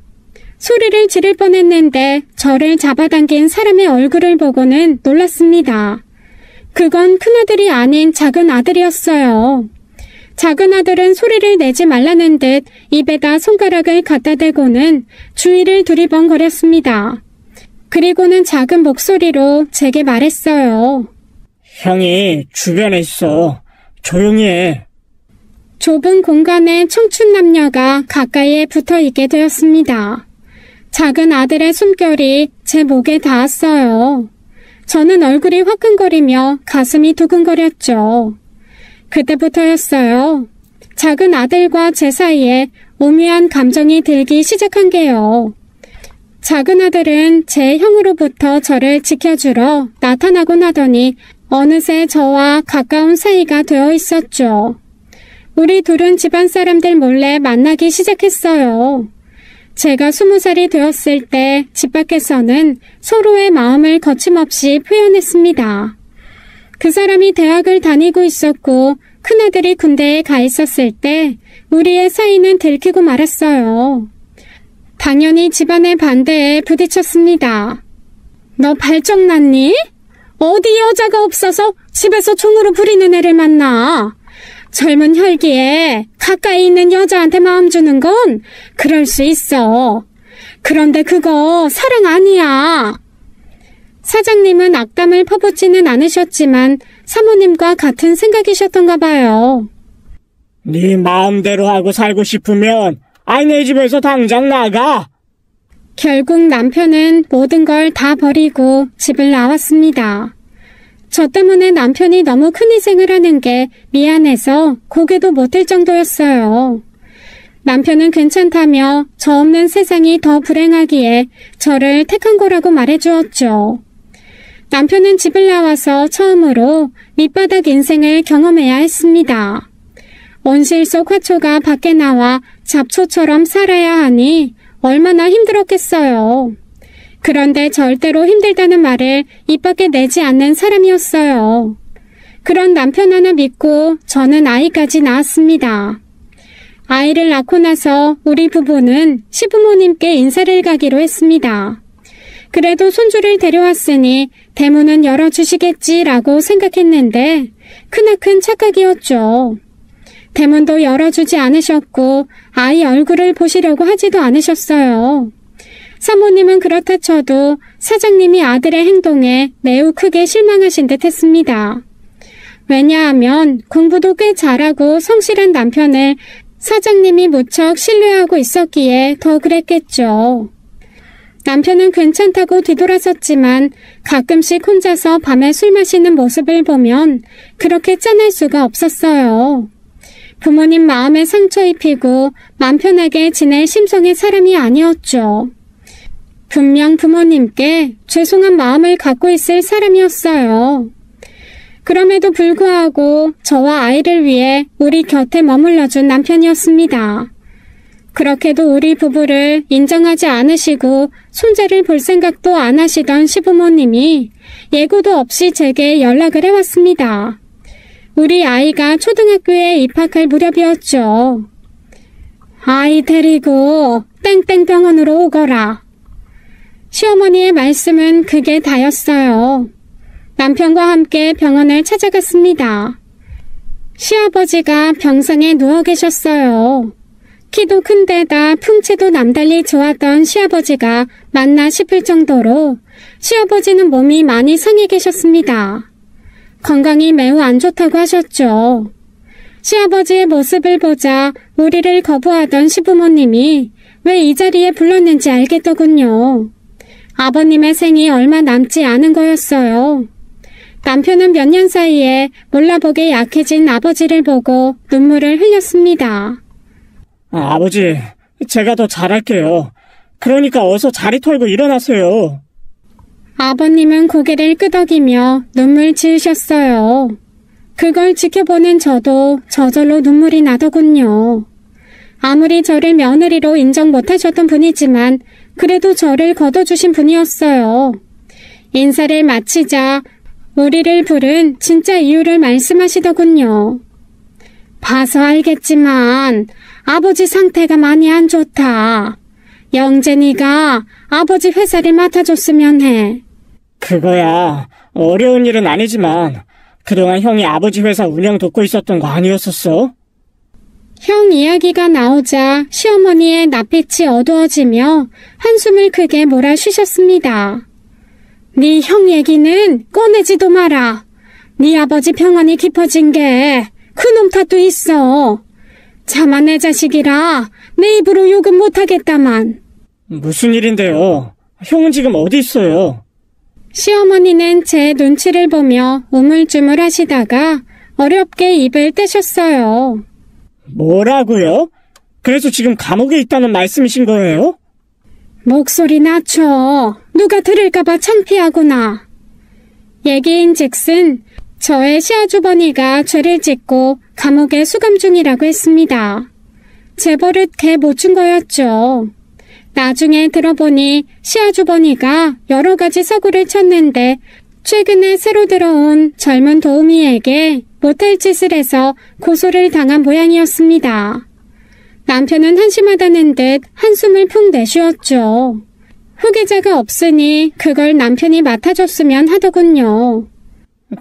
Speaker 1: 소리를 지를 뻔했는데 저를 잡아당긴 사람의 얼굴을 보고는 놀랐습니다. 그건 큰아들이 아닌 작은 아들이었어요. 작은 아들은 소리를 내지 말라는 듯 입에다 손가락을 갖다 대고는 주위를 두리번거렸습니다. 그리고는 작은 목소리로 제게 말했어요.
Speaker 2: 형이 주변에 있어. 조용히 해.
Speaker 1: 좁은 공간에 청춘 남녀가 가까이에 붙어 있게 되었습니다. 작은 아들의 숨결이 제 목에 닿았어요. 저는 얼굴이 화끈거리며 가슴이 두근거렸죠. 그때부터였어요. 작은 아들과 제 사이에 오묘한 감정이 들기 시작한 게요. 작은 아들은 제 형으로부터 저를 지켜주러 나타나곤 하더니 어느새 저와 가까운 사이가 되어 있었죠. 우리 둘은 집안 사람들 몰래 만나기 시작했어요. 제가 20살이 되었을 때 집 밖에서는 서로의 마음을 거침없이 표현했습니다. 그 사람이 대학을 다니고 있었고 큰아들이 군대에 가 있었을 때 우리의 사이는 들키고 말았어요. 당연히 집안의 반대에 부딪혔습니다. 너 발정났니? 어디 여자가 없어서 집에서 총으로 부리는 애를 만나. 젊은 혈기에 가까이 있는 여자한테 마음 주는 건 그럴 수 있어. 그런데 그거 사랑 아니야. 사장님은 악담을 퍼붓지는 않으셨지만 사모님과 같은 생각이셨던가 봐요.
Speaker 2: 네 마음대로 하고 살고 싶으면 내 집에서 당장 나가.
Speaker 1: 결국 남편은 모든 걸 다 버리고 집을 나왔습니다. 저 때문에 남편이 너무 큰 희생을 하는 게 미안해서 고개도 못 들 정도였어요. 남편은 괜찮다며 저 없는 세상이 더 불행하기에 저를 택한 거라고 말해주었죠. 남편은 집을 나와서 처음으로 밑바닥 인생을 경험해야 했습니다. 온실 속 화초가 밖에 나와 잡초처럼 살아야 하니 얼마나 힘들었겠어요. 그런데 절대로 힘들다는 말을 입 밖에 내지 않는 사람이었어요. 그런 남편 하나 믿고 저는 아이까지 낳았습니다. 아이를 낳고 나서 우리 부부는 시부모님께 인사를 가기로 했습니다. 그래도 손주를 데려왔으니 대문은 열어주시겠지라고 생각했는데 크나큰 착각이었죠. 대문도 열어주지 않으셨고 아이 얼굴을 보시려고 하지도 않으셨어요. 사모님은 그렇다 쳐도 사장님이 아들의 행동에 매우 크게 실망하신 듯 했습니다. 왜냐하면 공부도 꽤 잘하고 성실한 남편을 사장님이 무척 신뢰하고 있었기에 더 그랬겠죠. 남편은 괜찮다고 뒤돌아섰지만 가끔씩 혼자서 밤에 술 마시는 모습을 보면 그렇게 짠할 수가 없었어요. 부모님 마음에 상처 입히고 맘 편하게 지낼 심성의 사람이 아니었죠. 분명 부모님께 죄송한 마음을 갖고 있을 사람이었어요. 그럼에도 불구하고 저와 아이를 위해 우리 곁에 머물러준 남편이었습니다. 그렇게도 우리 부부를 인정하지 않으시고 손자를 볼 생각도 안 하시던 시부모님이 예고도 없이 제게 연락을 해왔습니다. 우리 아이가 초등학교에 입학할 무렵이었죠. 아이 데리고 땡땡병원으로 오거라. 시어머니의 말씀은 그게 다였어요. 남편과 함께 병원을 찾아갔습니다. 시아버지가 병상에 누워 계셨어요. 키도 큰 데다 풍채도 남달리 좋았던 시아버지가 맞나 싶을 정도로 시아버지는 몸이 많이 상해 계셨습니다. 건강이 매우 안 좋다고 하셨죠. 시아버지의 모습을 보자 우리를 거부하던 시부모님이 왜 이 자리에 불렀는지 알겠더군요. 아버님의 생이 얼마 남지 않은 거였어요. 남편은 몇 년 사이에 몰라보게 약해진 아버지를 보고 눈물을 흘렸습니다.
Speaker 2: 아버지, 제가 더 잘할게요. 그러니까 어서 자리 털고 일어나세요.
Speaker 1: 아버님은 고개를 끄덕이며 눈물 지으셨어요. 그걸 지켜보는 저도 저절로 눈물이 나더군요. 아무리 저를 며느리로 인정 못하셨던 분이지만 그래도 저를 거둬주신 분이었어요. 인사를 마치자 우리를 부른 진짜 이유를 말씀하시더군요. 봐서 알겠지만 아버지 상태가 많이 안 좋다. 영재니가 아버지 회사를 맡아줬으면 해.
Speaker 2: 그거야 어려운 일은 아니지만 그동안 형이 아버지 회사 운영 돕고 있었던 거 아니었었어?
Speaker 1: 형 이야기가 나오자 시어머니의 낯빛이 어두워지며 한숨을 크게 몰아쉬셨습니다. 네 형 얘기는 꺼내지도 마라. 네 아버지 병환이 깊어진 게 그놈 탓도 있어. 차마 내 자식이라 내 입으로 욕은 못하겠다만.
Speaker 2: 무슨 일인데요? 형은 지금 어디 있어요?
Speaker 1: 시어머니는 제 눈치를 보며 우물쭈물 하시다가 어렵게 입을 떼셨어요.
Speaker 2: 뭐라고요? 그래서 지금 감옥에 있다는 말씀이신 거예요?
Speaker 1: 목소리 낮춰. 누가 들을까봐 창피하구나. 얘기인즉슨 저의 시아주버니가 죄를 짓고 감옥에 수감 중이라고 했습니다. 제 버릇 개 못 준 거였죠. 나중에 들어보니 시아주버니가 여러 가지 서구를 쳤는데 최근에 새로 들어온 젊은 도우미에게 못할 짓을 해서 고소를 당한 모양이었습니다. 남편은 한심하다는 듯 한숨을 푹 내쉬었죠. 후계자가 없으니 그걸 남편이 맡아줬으면 하더군요.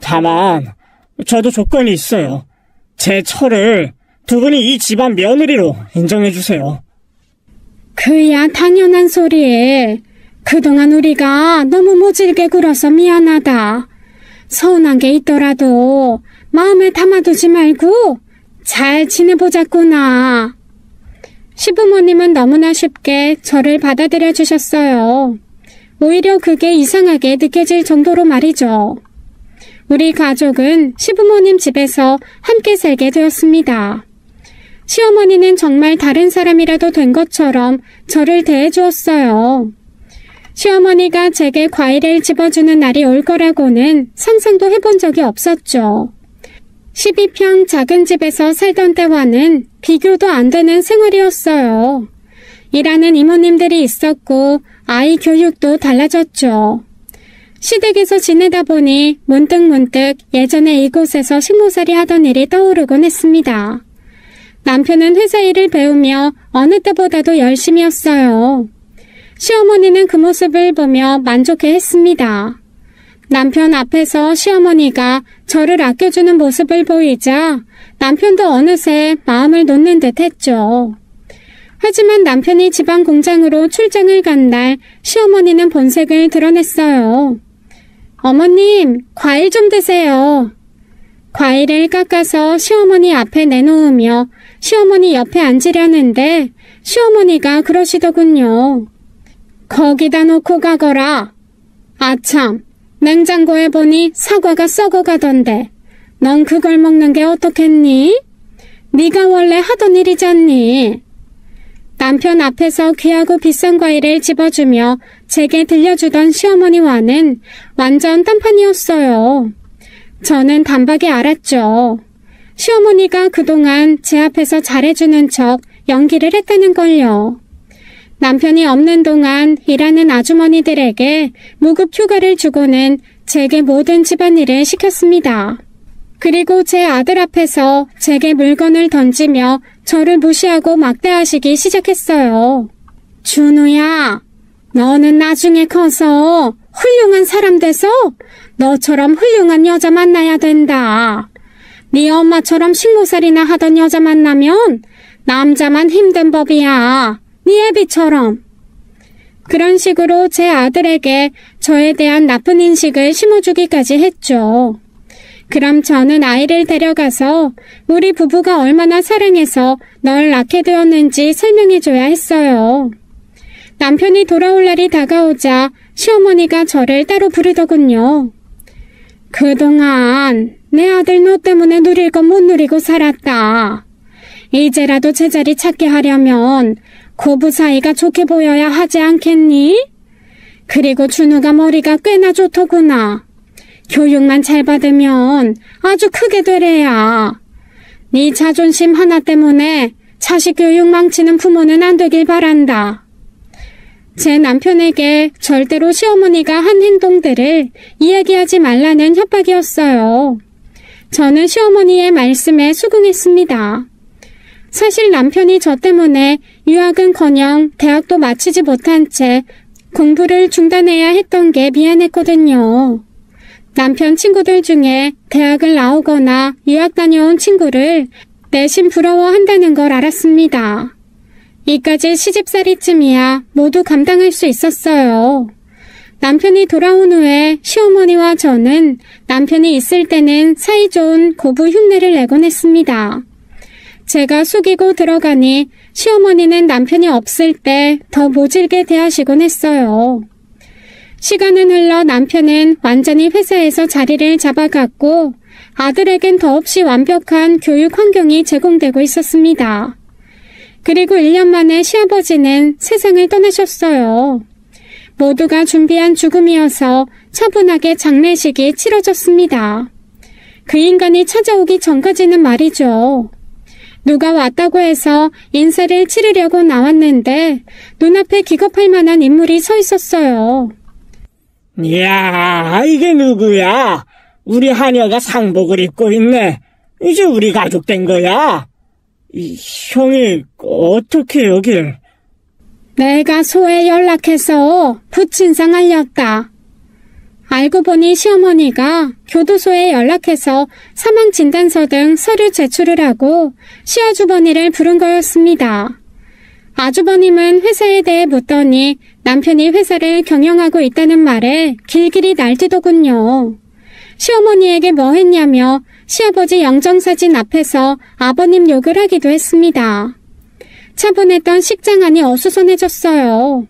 Speaker 2: 다만 저도 조건이 있어요. 제 처를 두 분이 이 집안 며느리로 인정해주세요.
Speaker 1: 그야 당연한 소리에. 그동안 우리가 너무 모질게 굴어서 미안하다. 서운한 게 있더라도 마음에 담아두지 말고 잘 지내보자꾸나. 시부모님은 너무나 쉽게 저를 받아들여 주셨어요. 오히려 그게 이상하게 느껴질 정도로 말이죠. 우리 가족은 시부모님 집에서 함께 살게 되었습니다. 시어머니는 정말 다른 사람이라도 된 것처럼 저를 대해주었어요. 시어머니가 제게 과일을 집어주는 날이 올 거라고는 상상도 해본 적이 없었죠. 12평 작은 집에서 살던 때와는 비교도 안 되는 생활이었어요. 일하는 이모님들이 있었고 아이 교육도 달라졌죠. 시댁에서 지내다 보니 문득문득 예전에 이곳에서 식모살이 하던 일이 떠오르곤 했습니다. 남편은 회사 일을 배우며 어느 때보다도 열심히였어요. 시어머니는 그 모습을 보며 만족해했습니다. 남편 앞에서 시어머니가 저를 아껴주는 모습을 보이자 남편도 어느새 마음을 놓는 듯 했죠. 하지만 남편이 지방 공장으로 출장을 간 날 시어머니는 본색을 드러냈어요. 어머님, 과일 좀 드세요. 과일을 깎아서 시어머니 앞에 내놓으며 시어머니 옆에 앉으려는데 시어머니가 그러시더군요. 거기다 놓고 가거라. 아참, 냉장고에 보니 사과가 썩어가던데 넌 그걸 먹는 게 어떻겠니? 네가 원래 하던 일이잖니. 남편 앞에서 귀하고 비싼 과일을 집어주며 제게 들려주던 시어머니와는 완전 딴판이었어요. 저는 단박에 알았죠. 시어머니가 그동안 제 앞에서 잘해주는 척 연기를 했다는 걸요. 남편이 없는 동안 일하는 아주머니들에게 무급 휴가를 주고는 제게 모든 집안일을 시켰습니다. 그리고 제 아들 앞에서 제게 물건을 던지며 저를 무시하고 막대하시기 시작했어요. 준우야, 너는 나중에 커서 훌륭한 사람 돼서 너처럼 훌륭한 여자 만나야 된다. 네 엄마처럼 식모살이나 하던 여자 만나면 남자만 힘든 법이야. 네 애비처럼. 그런 식으로 제 아들에게 저에 대한 나쁜 인식을 심어주기까지 했죠. 그럼 저는 아이를 데려가서 우리 부부가 얼마나 사랑해서 널 낳게 되었는지 설명해줘야 했어요. 남편이 돌아올 날이 다가오자 시어머니가 저를 따로 부르더군요. 그동안 내 아들 너 때문에 누릴 건 못 누리고 살았다. 이제라도 제자리 찾게 하려면 고부 사이가 좋게 보여야 하지 않겠니? 그리고 준우가 머리가 꽤나 좋더구나. 교육만 잘 받으면 아주 크게 되래야. 네 자존심 하나 때문에 자식 교육 망치는 부모는 안 되길 바란다. 제 남편에게 절대로 시어머니가 한 행동들을 이야기하지 말라는 협박이었어요. 저는 시어머니의 말씀에 수긍했습니다. 사실 남편이 저 때문에 유학은커녕 대학도 마치지 못한 채 공부를 중단해야 했던 게 미안했거든요. 남편 친구들 중에 대학을 나오거나 유학 다녀온 친구를 내심 부러워한다는 걸 알았습니다. 이까지 시집살이쯤이야 모두 감당할 수 있었어요. 남편이 돌아온 후에 시어머니와 저는 남편이 있을 때는 사이좋은 고부 흉내를 내곤 했습니다. 제가 숙이고 들어가니 시어머니는 남편이 없을 때 더 모질게 대하시곤 했어요. 시간은 흘러 남편은 완전히 회사에서 자리를 잡아갔고 아들에겐 더없이 완벽한 교육 환경이 제공되고 있었습니다. 그리고 1년 만에 시아버지는 세상을 떠나셨어요. 모두가 준비한 죽음이어서 차분하게 장례식이 치러졌습니다. 그 인간이 찾아오기 전까지는 말이죠. 누가 왔다고 해서 인사를 치르려고 나왔는데 눈앞에 기겁할 만한 인물이 서 있었어요.
Speaker 2: 이야, 이게 누구야? 우리 하녀가 상복을 입고 있네. 이제 우리 가족 된 거야? 이 형이 어떻게 여길?
Speaker 1: 내가 소에 연락해서 부친상 알렸다. 알고 보니 시어머니가 교도소에 연락해서 사망진단서 등 서류 제출을 하고 시아주버니를 부른 거였습니다. 아주버님은 회사에 대해 묻더니 남편이 회사를 경영하고 있다는 말에 길길이 날뛰더군요. 시어머니에게 뭐 했냐며 시아버지 영정사진 앞에서 아버님 욕을 하기도 했습니다. 차분했던 식장안이 어수선해졌어요.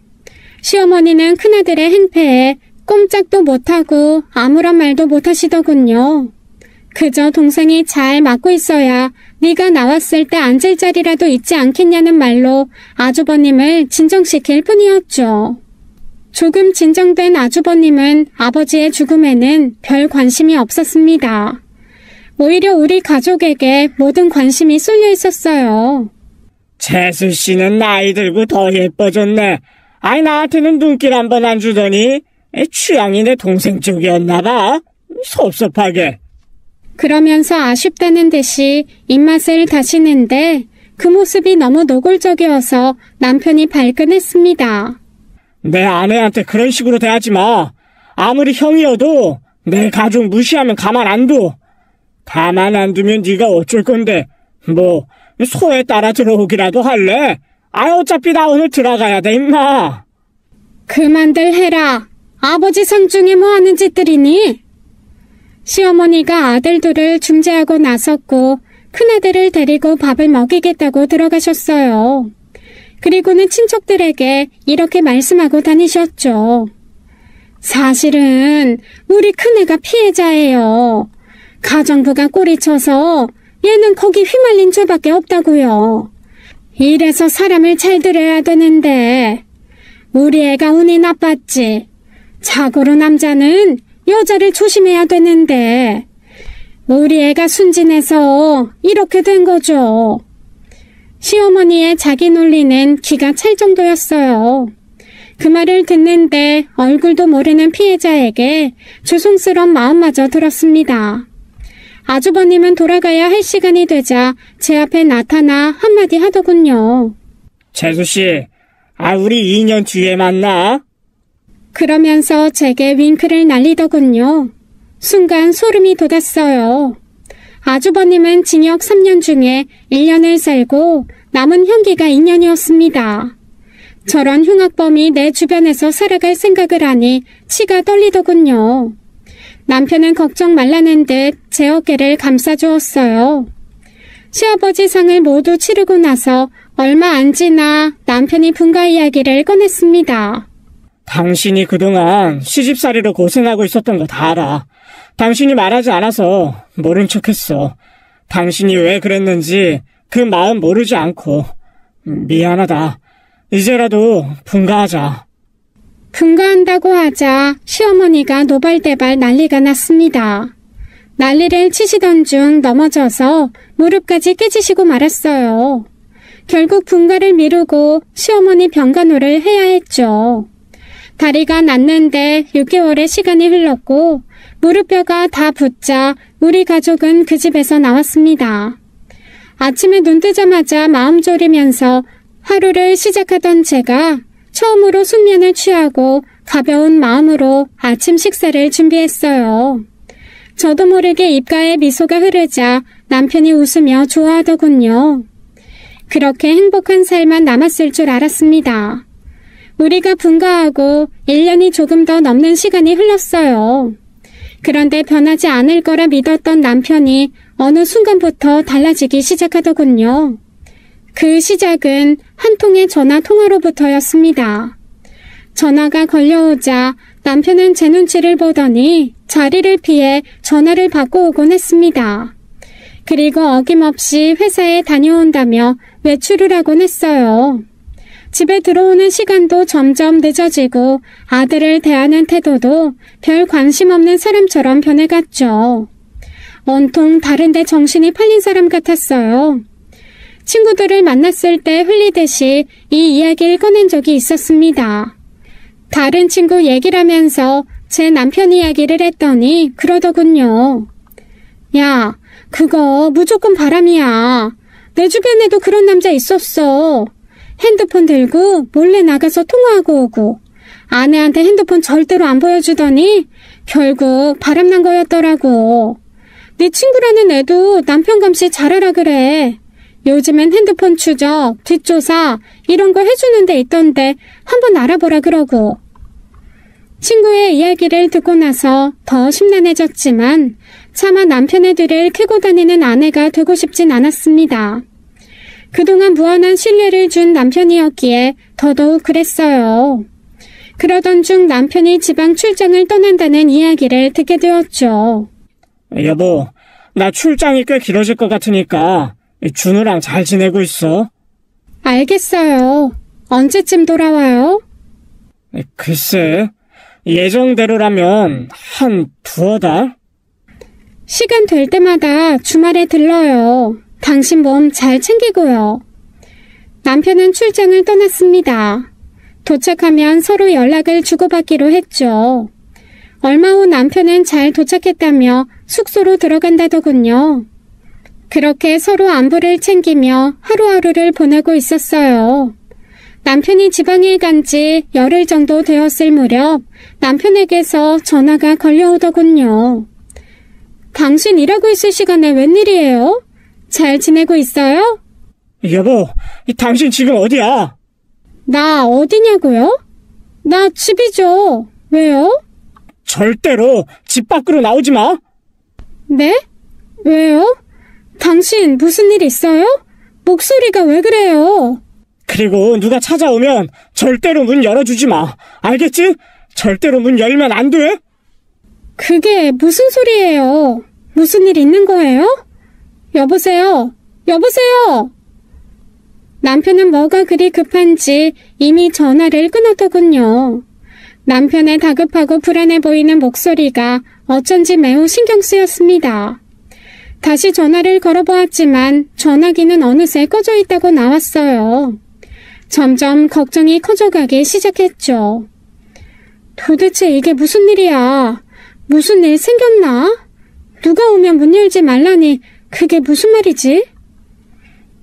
Speaker 1: 시어머니는 큰아들의 행패에 꼼짝도 못하고 아무런 말도 못하시더군요. 그저 동생이 잘 맞고 있어야 네가 나왔을 때 앉을 자리라도 있지 않겠냐는 말로 아주버님을 진정시킬 뿐이었죠. 조금 진정된 아주버님은 아버지의 죽음에는 별 관심이 없었습니다. 오히려 우리 가족에게 모든 관심이 쏠려 있었어요.
Speaker 2: 재수 씨는 나이 들고 더 예뻐졌네. 아이, 나한테는 눈길 한 번 안 주더니 취향이 내 동생 쪽이었나 봐. 섭섭하게.
Speaker 1: 그러면서 아쉽다는 듯이 입맛을 다시는데 그 모습이 너무 노골적이어서 남편이 발끈했습니다.
Speaker 2: 내 아내한테 그런 식으로 대하지 마. 아무리 형이어도 내 가족 무시하면 가만 안 둬. 가만 안 두면 네가 어쩔 건데. 뭐 소에 따라 들어오기라도 할래? 어차피 나 오늘 들어가야 돼, 임마.
Speaker 1: 그만들 해라. 아버지 상중에 뭐 하는 짓들이니? 시어머니가 아들 둘을 중재하고 나섰고 큰아들을 데리고 밥을 먹이겠다고 들어가셨어요. 그리고는 친척들에게 이렇게 말씀하고 다니셨죠. 사실은 우리 큰애가 피해자예요. 가정부가 꼬리쳐서 얘는 거기 휘말린 죄밖에 없다고요. 이래서 사람을 잘 들여야 되는데 우리 애가 운이 나빴지. 자고로 남자는 여자를 조심해야 되는데 우리 애가 순진해서 이렇게 된 거죠. 시어머니의 자기 논리는 기가 찰 정도였어요. 그 말을 듣는데 얼굴도 모르는 피해자에게 죄송스러운 마음마저 들었습니다. 아주버님은 돌아가야 할 시간이 되자 제 앞에 나타나 한마디 하더군요.
Speaker 2: 재수씨, 우리 2년 뒤에 만나?
Speaker 1: 그러면서 제게 윙크를 날리더군요. 순간 소름이 돋았어요. 아주버님은 징역 3년 중에 1년을 살고 남은 형기가 2년이었습니다. 저런 흉악범이 내 주변에서 살아갈 생각을 하니 치가 떨리더군요. 남편은 걱정 말라는 듯 제 어깨를 감싸주었어요. 시아버지 상을 모두 치르고 나서 얼마 안 지나 남편이 분가 이야기를 꺼냈습니다.
Speaker 2: 당신이 그동안 시집살이로 고생하고 있었던 거 다 알아. 당신이 말하지 않아서 모른 척했어. 당신이 왜 그랬는지 그 마음 모르지 않고. 미안하다. 이제라도 분가하자.
Speaker 1: 분가한다고 하자 시어머니가 노발대발 난리가 났습니다. 난리를 치시던 중 넘어져서 무릎까지 깨지시고 말았어요. 결국 분가를 미루고 시어머니 병간호를 해야 했죠. 다리가 낫는데 6개월의 시간이 흘렀고 무릎뼈가 다 붙자 우리 가족은 그 집에서 나왔습니다. 아침에 눈 뜨자마자 마음 졸이면서 하루를 시작하던 제가 처음으로 숙면을 취하고 가벼운 마음으로 아침 식사를 준비했어요. 저도 모르게 입가에 미소가 흐르자 남편이 웃으며 좋아하더군요. 그렇게 행복한 삶만 남았을 줄 알았습니다. 우리가 분가하고 1년이 조금 더 넘는 시간이 흘렀어요. 그런데 변하지 않을 거라 믿었던 남편이 어느 순간부터 달라지기 시작하더군요. 그 시작은 한 통의 전화 통화로부터였습니다. 전화가 걸려오자 남편은 제 눈치를 보더니 자리를 피해 전화를 받고 오곤 했습니다. 그리고 어김없이 회사에 다녀온다며 외출을 하곤 했어요. 집에 들어오는 시간도 점점 늦어지고 아들을 대하는 태도도 별 관심 없는 사람처럼 변해갔죠. 온통 다른 데 정신이 팔린 사람 같았어요. 친구들을 만났을 때 흘리듯이 이 이야기를 꺼낸 적이 있었습니다. 다른 친구 얘기를 하면서 제 남편 이야기를 했더니 그러더군요. 야, 그거 무조건 바람이야. 내 주변에도 그런 남자 있었어. 핸드폰 들고 몰래 나가서 통화하고 오고 아내한테 핸드폰 절대로 안 보여주더니 결국 바람난 거였더라고. 네 친구라는 애도 남편 감시 잘하라 그래. 요즘엔 핸드폰 추적, 뒷조사 이런 거 해주는 데 있던데 한번 알아보라 그러고. 친구의 이야기를 듣고 나서 더 심란해졌지만 차마 남편의 뒤를 캐고 다니는 아내가 되고 싶진 않았습니다. 그동안 무한한 신뢰를 준 남편이었기에 더더욱 그랬어요. 그러던 중 남편이 지방 출장을 떠난다는 이야기를 듣게 되었죠.
Speaker 2: 여보, 나 출장이 꽤 길어질 것 같으니까 준우랑 잘 지내고 있어.
Speaker 1: 알겠어요. 언제쯤 돌아와요?
Speaker 2: 글쎄, 예정대로라면 한 2달?
Speaker 1: 시간 될 때마다 주말에 들러요. 당신 몸 잘 챙기고요. 남편은 출장을 떠났습니다. 도착하면 서로 연락을 주고받기로 했죠. 얼마 후 남편은 잘 도착했다며 숙소로 들어간다더군요. 그렇게 서로 안부를 챙기며 하루하루를 보내고 있었어요. 남편이 지방에 간 지 열흘 정도 되었을 무렵 남편에게서 전화가 걸려오더군요. 당신 일하고 있을 시간에 웬일이에요? 잘 지내고 있어요?
Speaker 2: 여보, 당신 지금 어디야?
Speaker 1: 나 어디냐고요? 나 집이죠. 왜요?
Speaker 2: 절대로 집 밖으로 나오지 마.
Speaker 1: 네? 왜요? 당신 무슨 일 있어요? 목소리가 왜 그래요?
Speaker 2: 그리고 누가 찾아오면 절대로 문 열어주지 마. 알겠지? 절대로 문 열면 안 돼.
Speaker 1: 그게 무슨 소리예요? 무슨 일 있는 거예요? 여보세요? 여보세요? 남편은 뭐가 그리 급한지 이미 전화를 끊었더군요. 남편의 다급하고 불안해 보이는 목소리가 어쩐지 매우 신경 쓰였습니다. 다시 전화를 걸어보았지만 전화기는 어느새 꺼져 있다고 나왔어요. 점점 걱정이 커져가기 시작했죠. 도대체 이게 무슨 일이야? 무슨 일 생겼나? 누가 오면 문 열지 말라니 그게 무슨 말이지?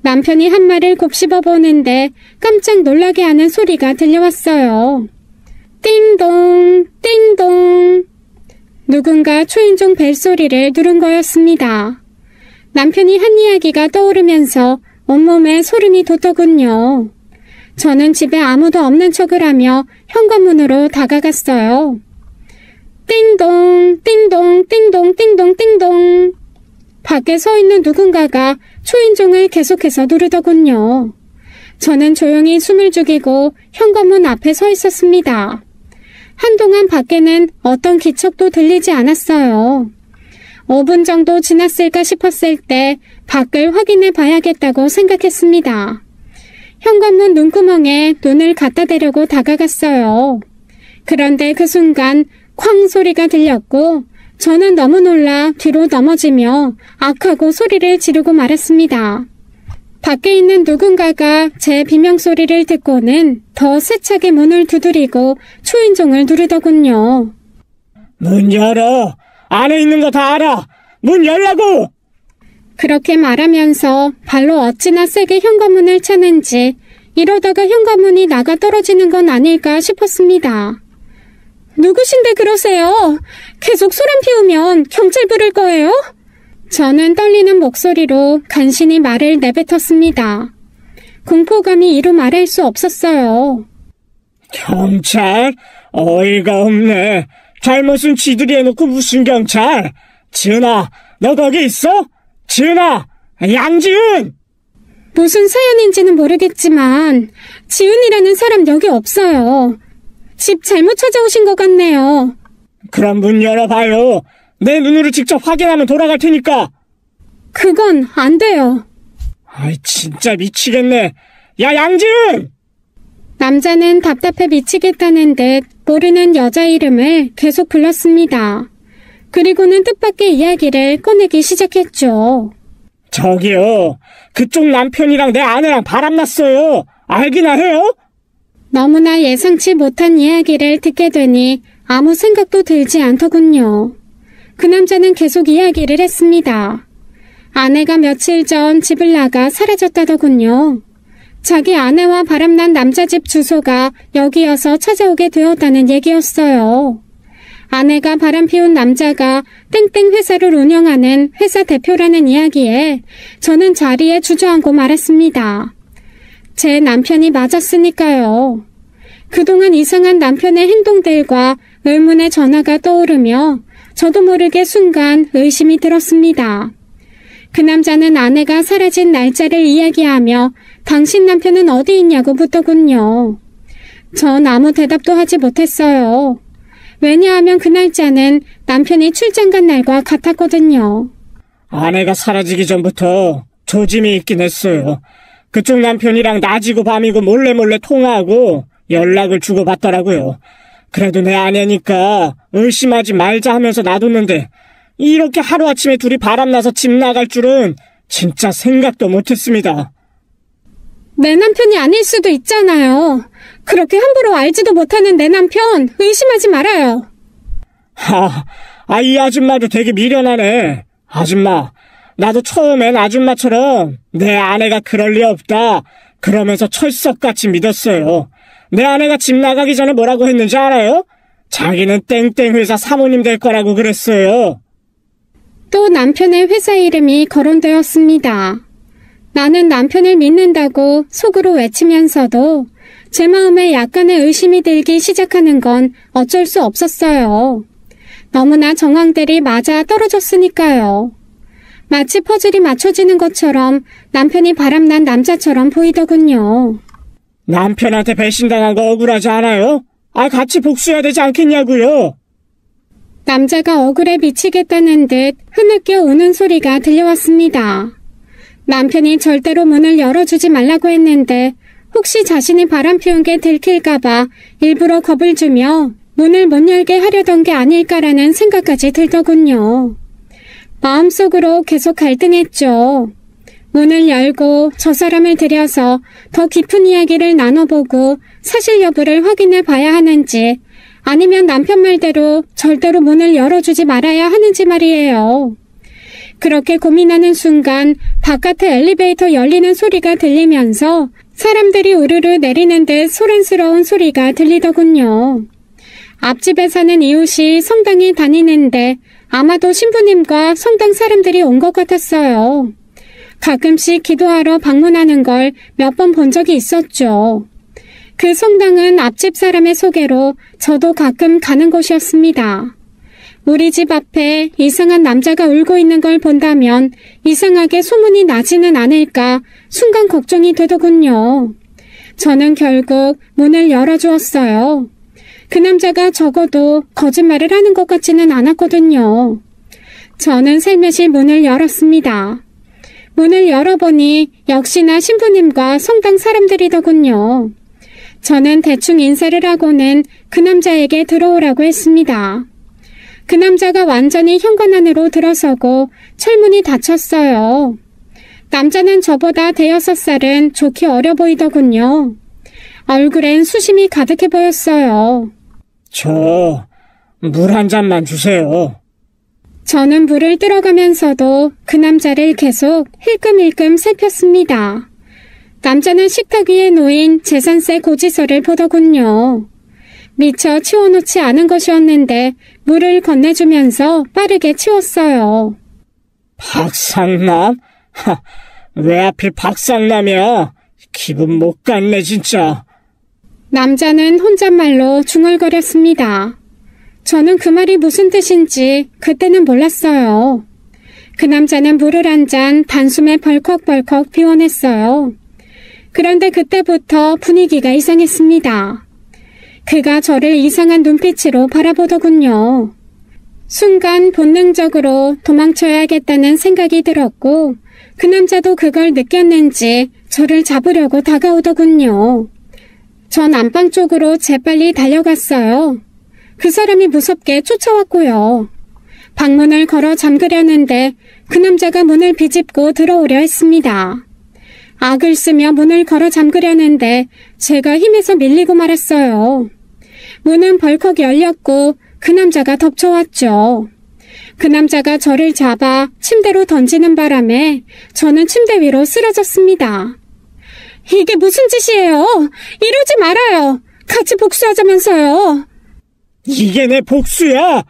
Speaker 1: 남편이 한 말을 곱씹어 보는데 깜짝 놀라게 하는 소리가 들려왔어요. 띵동, 띵동. 누군가 초인종 벨소리를 누른 거였습니다. 남편이 한 이야기가 떠오르면서 온몸에 소름이 돋더군요. 저는 집에 아무도 없는 척을 하며 현관문으로 다가갔어요. 띵동, 띵동, 띵동, 띵동, 띵동. 밖에 서 있는 누군가가 초인종을 계속해서 누르더군요. 저는 조용히 숨을 죽이고 현관문 앞에 서 있었습니다. 한동안 밖에는 어떤 기척도 들리지 않았어요. 5분 정도 지났을까 싶었을 때 밖을 확인해 봐야겠다고 생각했습니다. 현관문 눈구멍에 눈을 갖다 대려고 다가갔어요. 그런데 그 순간 쾅 소리가 들렸고 저는 너무 놀라 뒤로 넘어지며 악하고 소리를 지르고 말았습니다. 밖에 있는 누군가가 제 비명소리를 듣고는 더 세차게 문을 두드리고 초인종을 누르더군요.
Speaker 2: 문 열어! 안에 있는 거 다 알아! 문 열라고!
Speaker 1: 그렇게 말하면서 발로 어찌나 세게 현관문을 차는지 이러다가 현관문이 나가 떨어지는 건 아닐까 싶었습니다. 누구신데 그러세요? 계속 소란 피우면 경찰 부를 거예요? 저는 떨리는 목소리로 간신히 말을 내뱉었습니다. 공포감이 이루 말할 수 없었어요.
Speaker 2: 경찰? 어이가 없네. 잘못은 지들이 해놓고 무슨 경찰? 지은아, 너 거기 있어? 지은아! 양지은!
Speaker 1: 무슨 사연인지는 모르겠지만 지은이라는 사람 여기 없어요. 집 잘못 찾아오신 것 같네요.
Speaker 2: 그럼 문 열어봐요. 내 눈으로 직접 확인하면 돌아갈 테니까.
Speaker 1: 그건 안 돼요.
Speaker 2: 아이 진짜 미치겠네. 야 양지은!
Speaker 1: 남자는 답답해 미치겠다는 듯 모르는 여자 이름을 계속 불렀습니다. 그리고는 뜻밖의 이야기를 꺼내기 시작했죠.
Speaker 2: 저기요. 그쪽 남편이랑 내 아내랑 바람났어요. 알기나 해요?
Speaker 1: 너무나 예상치 못한 이야기를 듣게 되니 아무 생각도 들지 않더군요. 그 남자는 계속 이야기를 했습니다. 아내가 며칠 전 집을 나가 사라졌다더군요. 자기 아내와 바람난 남자 집 주소가 여기여서 찾아오게 되었다는 얘기였어요. 아내가 바람피운 남자가 땡땡 회사를 운영하는 회사 대표라는 이야기에 저는 자리에 주저앉고 말았습니다. 제 남편이 맞았으니까요. 그동안 이상한 남편의 행동들과 의문의 전화가 떠오르며 저도 모르게 순간 의심이 들었습니다. 그 남자는 아내가 사라진 날짜를 이야기하며 당신 남편은 어디 있냐고 묻더군요. 전 아무 대답도 하지 못했어요. 왜냐하면 그 날짜는 남편이 출장 간 날과 같았거든요.
Speaker 2: 아내가 사라지기 전부터 조짐이 있긴 했어요. 그쪽 남편이랑 낮이고 밤이고 몰래 통화하고 연락을 주고받더라고요. 그래도 내 아내니까 의심하지 말자 하면서 놔뒀는데 이렇게 하루아침에 둘이 바람나서 집 나갈 줄은 진짜 생각도 못했습니다.
Speaker 1: 내 남편이 아닐 수도 있잖아요. 그렇게 함부로 알지도 못하는 내 남편 의심하지 말아요.
Speaker 2: 이 아줌마도 되게 미련하네. 아줌마, 나도 처음엔 아줌마처럼 내 아내가 그럴 리 없다 그러면서 철석같이 믿었어요. 내 아내가 집 나가기 전에 뭐라고 했는지 알아요? 자기는 땡땡 회사 사모님 될 거라고 그랬어요.
Speaker 1: 또 남편의 회사 이름이 거론되었습니다. 나는 남편을 믿는다고 속으로 외치면서도 제 마음에 약간의 의심이 들기 시작하는 건 어쩔 수 없었어요. 너무나 정황들이 맞아 떨어졌으니까요. 마치 퍼즐이 맞춰지는 것처럼 남편이 바람난 남자처럼 보이더군요.
Speaker 2: 남편한테 배신당한 거 억울하지 않아요? 같이 복수해야 되지 않겠냐고요.
Speaker 1: 남자가 억울해 미치겠다는 듯 흐느껴 우는 소리가 들려왔습니다. 남편이 절대로 문을 열어주지 말라고 했는데 혹시 자신이 바람피운 게 들킬까봐 일부러 겁을 주며 문을 못 열게 하려던 게 아닐까라는 생각까지 들더군요. 마음속으로 계속 갈등했죠. 문을 열고 저 사람을 들여서 더 깊은 이야기를 나눠보고 사실 여부를 확인해 봐야 하는지 아니면 남편 말대로 절대로 문을 열어주지 말아야 하는지 말이에요. 그렇게 고민하는 순간 바깥에 엘리베이터 열리는 소리가 들리면서 사람들이 우르르 내리는 듯 소란스러운 소리가 들리더군요. 앞집에 사는 이웃이 성당에 다니는데 아마도 신부님과 성당 사람들이 온 것 같았어요. 가끔씩 기도하러 방문하는 걸 몇 번 본 적이 있었죠. 그 성당은 앞집 사람의 소개로 저도 가끔 가는 곳이었습니다. 우리 집 앞에 이상한 남자가 울고 있는 걸 본다면 이상하게 소문이 나지는 않을까 순간 걱정이 되더군요. 저는 결국 문을 열어주었어요. 그 남자가 적어도 거짓말을 하는 것 같지는 않았거든요. 저는 살며시 문을 열었습니다. 문을 열어보니 역시나 신부님과 성당 사람들이더군요. 저는 대충 인사를 하고는 그 남자에게 들어오라고 했습니다. 그 남자가 완전히 현관 안으로 들어서고 철문이 닫혔어요. 남자는 저보다 5살은 좋게 어려 보이더군요. 얼굴엔 수심이 가득해 보였어요.
Speaker 2: 저 물 한 잔만 주세요.
Speaker 1: 저는 물을 들어가면서도 그 남자를 계속 힐끔힐끔 살폈습니다. 남자는 식탁 위에 놓인 재산세 고지서를 보더군요. 미처 치워놓지 않은 것이었는데 물을 건네주면서 빠르게 치웠어요.
Speaker 2: 박상남? 왜 하필 박상남이야? 기분 못 갔네 진짜.
Speaker 1: 남자는 혼잣말로 중얼거렸습니다. 저는 그 말이 무슨 뜻인지 그때는 몰랐어요. 그 남자는 물을 한 잔 단숨에 벌컥벌컥 비워냈어요. 그런데 그때부터 분위기가 이상했습니다. 그가 저를 이상한 눈빛으로 바라보더군요. 순간 본능적으로 도망쳐야겠다는 생각이 들었고 그 남자도 그걸 느꼈는지 저를 잡으려고 다가오더군요. 전 안방 쪽으로 재빨리 달려갔어요. 그 사람이 무섭게 쫓아왔고요. 방문을 걸어 잠그려는데 그 남자가 문을 비집고 들어오려 했습니다. 악을 쓰며 문을 걸어 잠그려는데 제가 힘에서 밀리고 말았어요. 문은 벌컥 열렸고 그 남자가 덮쳐왔죠. 그 남자가 저를 잡아 침대로 던지는 바람에 저는 침대 위로 쓰러졌습니다. 이게 무슨 짓이에요? 이러지 말아요. 같이 복수하자면서요.
Speaker 2: 이게 내 복수야?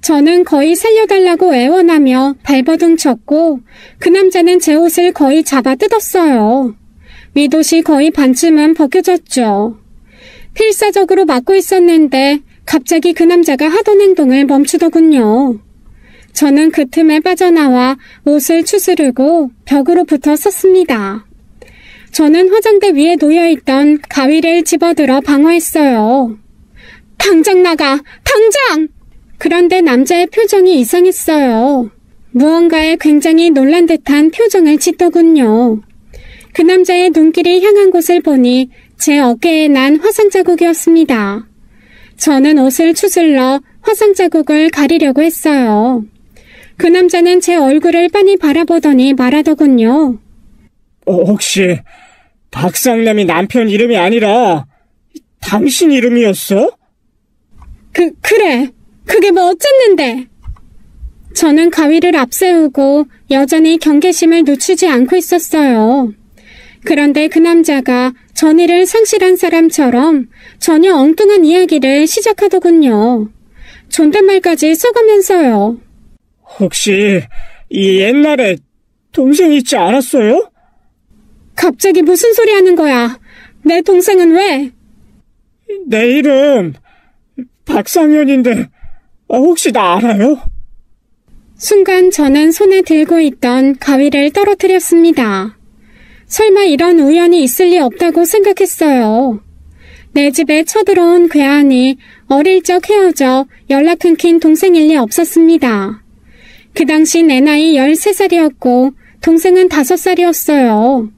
Speaker 1: 저는 거의 살려달라고 애원하며 발버둥 쳤고 그 남자는 제 옷을 거의 잡아 뜯었어요. 윗옷이 거의 반쯤은 벗겨졌죠. 필사적으로 막고 있었는데 갑자기 그 남자가 하던 행동을 멈추더군요. 저는 그 틈에 빠져나와 옷을 추스르고 벽으로 붙어 섰습니다. 저는 화장대 위에 놓여있던 가위를 집어들어 방어했어요. 당장 나가! 당장! 그런데 남자의 표정이 이상했어요. 무언가에 굉장히 놀란 듯한 표정을 짓더군요. 그 남자의 눈길이 향한 곳을 보니 제 어깨에 난 화상 자국이었습니다. 저는 옷을 추슬러 화상 자국을 가리려고 했어요. 그 남자는 제 얼굴을 빤히 바라보더니 말하더군요.
Speaker 2: 혹시 박상남이 남편 이름이 아니라 당신 이름이었어?
Speaker 1: 그래. 그게 뭐 어쨌는데. 저는 가위를 앞세우고 여전히 경계심을 늦추지 않고 있었어요. 그런데 그 남자가 전의를 상실한 사람처럼 전혀 엉뚱한 이야기를 시작하더군요. 존댓말까지 써가면서요.
Speaker 2: 혹시 이 옛날에 동생 있지 않았어요?
Speaker 1: 갑자기 무슨 소리 하는 거야? 내 동생은 왜?
Speaker 2: 내 이름 박상현인데 혹시 나 알아요?
Speaker 1: 순간 저는 손에 들고 있던 가위를 떨어뜨렸습니다. 설마 이런 우연이 있을 리 없다고 생각했어요. 내 집에 쳐들어온 괴한이 어릴 적 헤어져 연락 끊긴 동생일 리 없었습니다. 그 당시 내 나이 13살이었고 동생은 5살이었어요.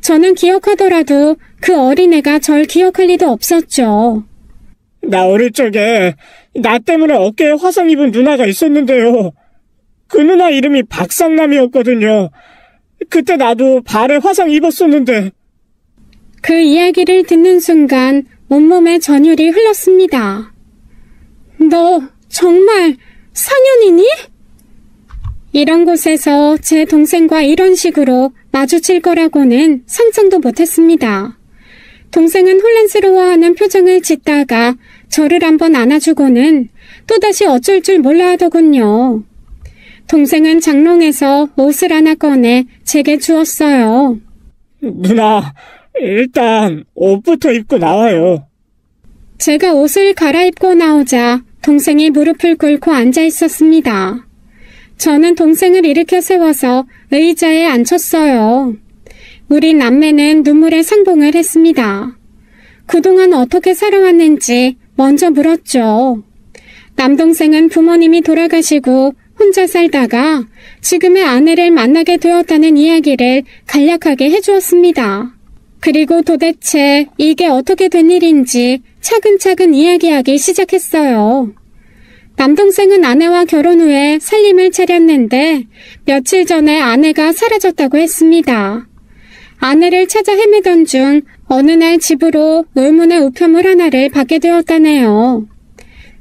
Speaker 1: 저는 기억하더라도 그 어린애가 절 기억할 리도 없었죠.
Speaker 2: 나 어릴 적에 나 때문에 어깨에 화상 입은 누나가 있었는데요. 그 누나 이름이 박상남이었거든요. 그때 나도 발에 화상 입었었는데.
Speaker 1: 그 이야기를 듣는 순간 온몸에 전율이 흘렀습니다. 너 정말 상현이니? 이런 곳에서 제 동생과 이런 식으로 마주칠 거라고는 상상도 못했습니다. 동생은 혼란스러워하는 표정을 짓다가 저를 한번 안아주고는 또다시 어쩔 줄 몰라 하더군요. 동생은 장롱에서 옷을 하나 꺼내 제게 주었어요.
Speaker 2: 누나, 일단 옷부터 입고 나와요.
Speaker 1: 제가 옷을 갈아입고 나오자 동생이 무릎을 꿇고 앉아 있었습니다. 저는 동생을 일으켜 세워서 의자에 앉혔어요. 우리 남매는 눈물의 상봉을 했습니다. 그동안 어떻게 살아왔는지 먼저 물었죠. 남동생은 부모님이 돌아가시고 혼자 살다가 지금의 아내를 만나게 되었다는 이야기를 간략하게 해주었습니다. 그리고 도대체 이게 어떻게 된 일인지 차근차근 이야기하기 시작했어요. 남동생은 아내와 결혼 후에 살림을 차렸는데 며칠 전에 아내가 사라졌다고 했습니다. 아내를 찾아 헤매던 중 어느 날 집으로 의문의 우편물 하나를 받게 되었다네요.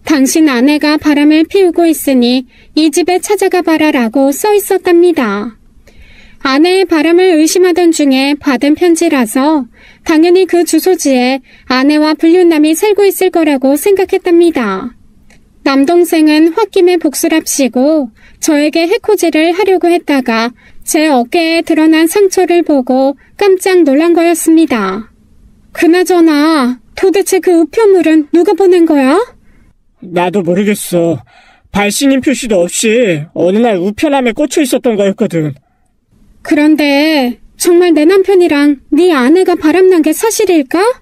Speaker 1: 당신 아내가 바람을 피우고 있으니 이 집에 찾아가 봐라라고 써 있었답니다. 아내의 바람을 의심하던 중에 받은 편지라서 당연히 그 주소지에 아내와 불륜남이 살고 있을 거라고 생각했답니다. 남동생은 홧김에 복수랍시고 저에게 해코지를 하려고 했다가 제 어깨에 드러난 상처를 보고 깜짝 놀란 거였습니다. 그나저나 도대체 그 우편물은 누가 보낸 거야?
Speaker 2: 나도 모르겠어. 발신인 표시도 없이 어느 날 우편함에 꽂혀 있었던 거였거든.
Speaker 1: 그런데 정말 내 남편이랑 네 아내가 바람난 게 사실일까?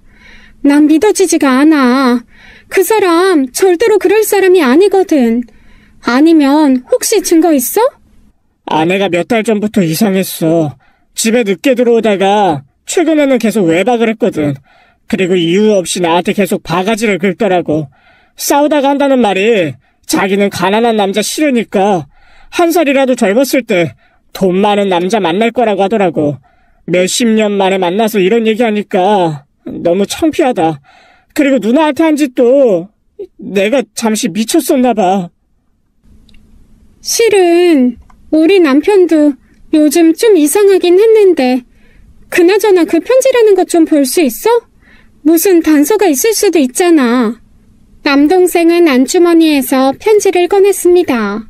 Speaker 1: 난 믿어지지가 않아. 그 사람 절대로 그럴 사람이 아니거든. 아니면 혹시 증거 있어?
Speaker 2: 아내가 몇 달 전부터 이상했어. 집에 늦게 들어오다가 최근에는 계속 외박을 했거든. 그리고 이유 없이 나한테 계속 바가지를 긁더라고. 싸우다가 한다는 말이 자기는 가난한 남자 싫으니까 한 살이라도 젊었을 때 돈 많은 남자 만날 거라고 하더라고. 몇십 년 만에 만나서 이런 얘기하니까 너무 창피하다. 그리고 누나한테 한 짓도 내가 잠시 미쳤었나 봐.
Speaker 1: 실은 우리 남편도 요즘 좀 이상하긴 했는데 그나저나 그 편지라는 것 좀 볼 수 있어? 무슨 단서가 있을 수도 있잖아. 남동생은 안주머니에서 편지를 꺼냈습니다.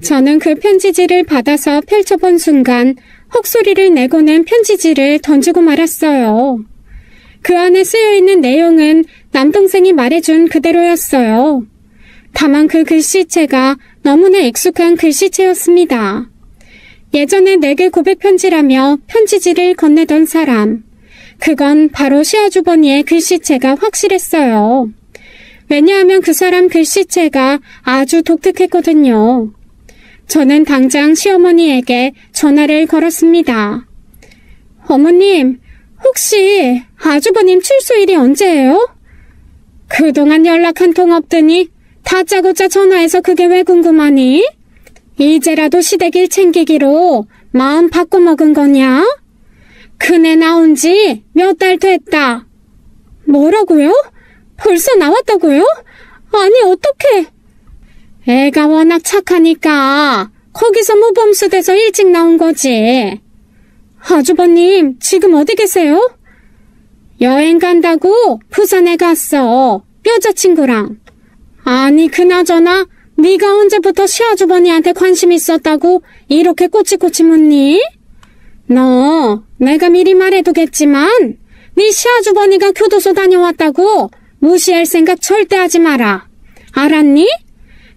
Speaker 1: 저는 그 편지지를 받아서 펼쳐본 순간 헉소리를 내고는 편지지를 던지고 말았어요. 그 안에 쓰여있는 내용은 남동생이 말해준 그대로였어요. 다만 그 글씨체가 너무나 익숙한 글씨체였습니다. 예전에 내게 고백 편지라며 편지지를 건네던 사람. 그건 바로 시아주버니의 글씨체가 확실했어요. 왜냐하면 그 사람 글씨체가 아주 독특했거든요. 저는 당장 시어머니에게 전화를 걸었습니다. 어머님, 혹시 아주버님 출소일이 언제예요? 그동안 연락 한 통 없더니 다짜고짜 전화해서 그게 왜 궁금하니? 이제라도 시댁일 챙기기로 마음 바꿔먹은 거냐? 그네 나온 지 몇 달 됐다. 뭐라고요? 벌써 나왔다고요? 아니 어떡해. 애가 워낙 착하니까 거기서 모범수돼서 일찍 나온 거지. 아주버님 지금 어디 계세요? 여행 간다고 부산에 갔어. 여자친구랑. 아니 그나저나 네가 언제부터 시아주버니한테 관심 있었다고 이렇게 꼬치꼬치 묻니? 너 내가 미리 말해두겠지만 네 시아주버니가 교도소 다녀왔다고 무시할 생각 절대 하지 마라. 알았니?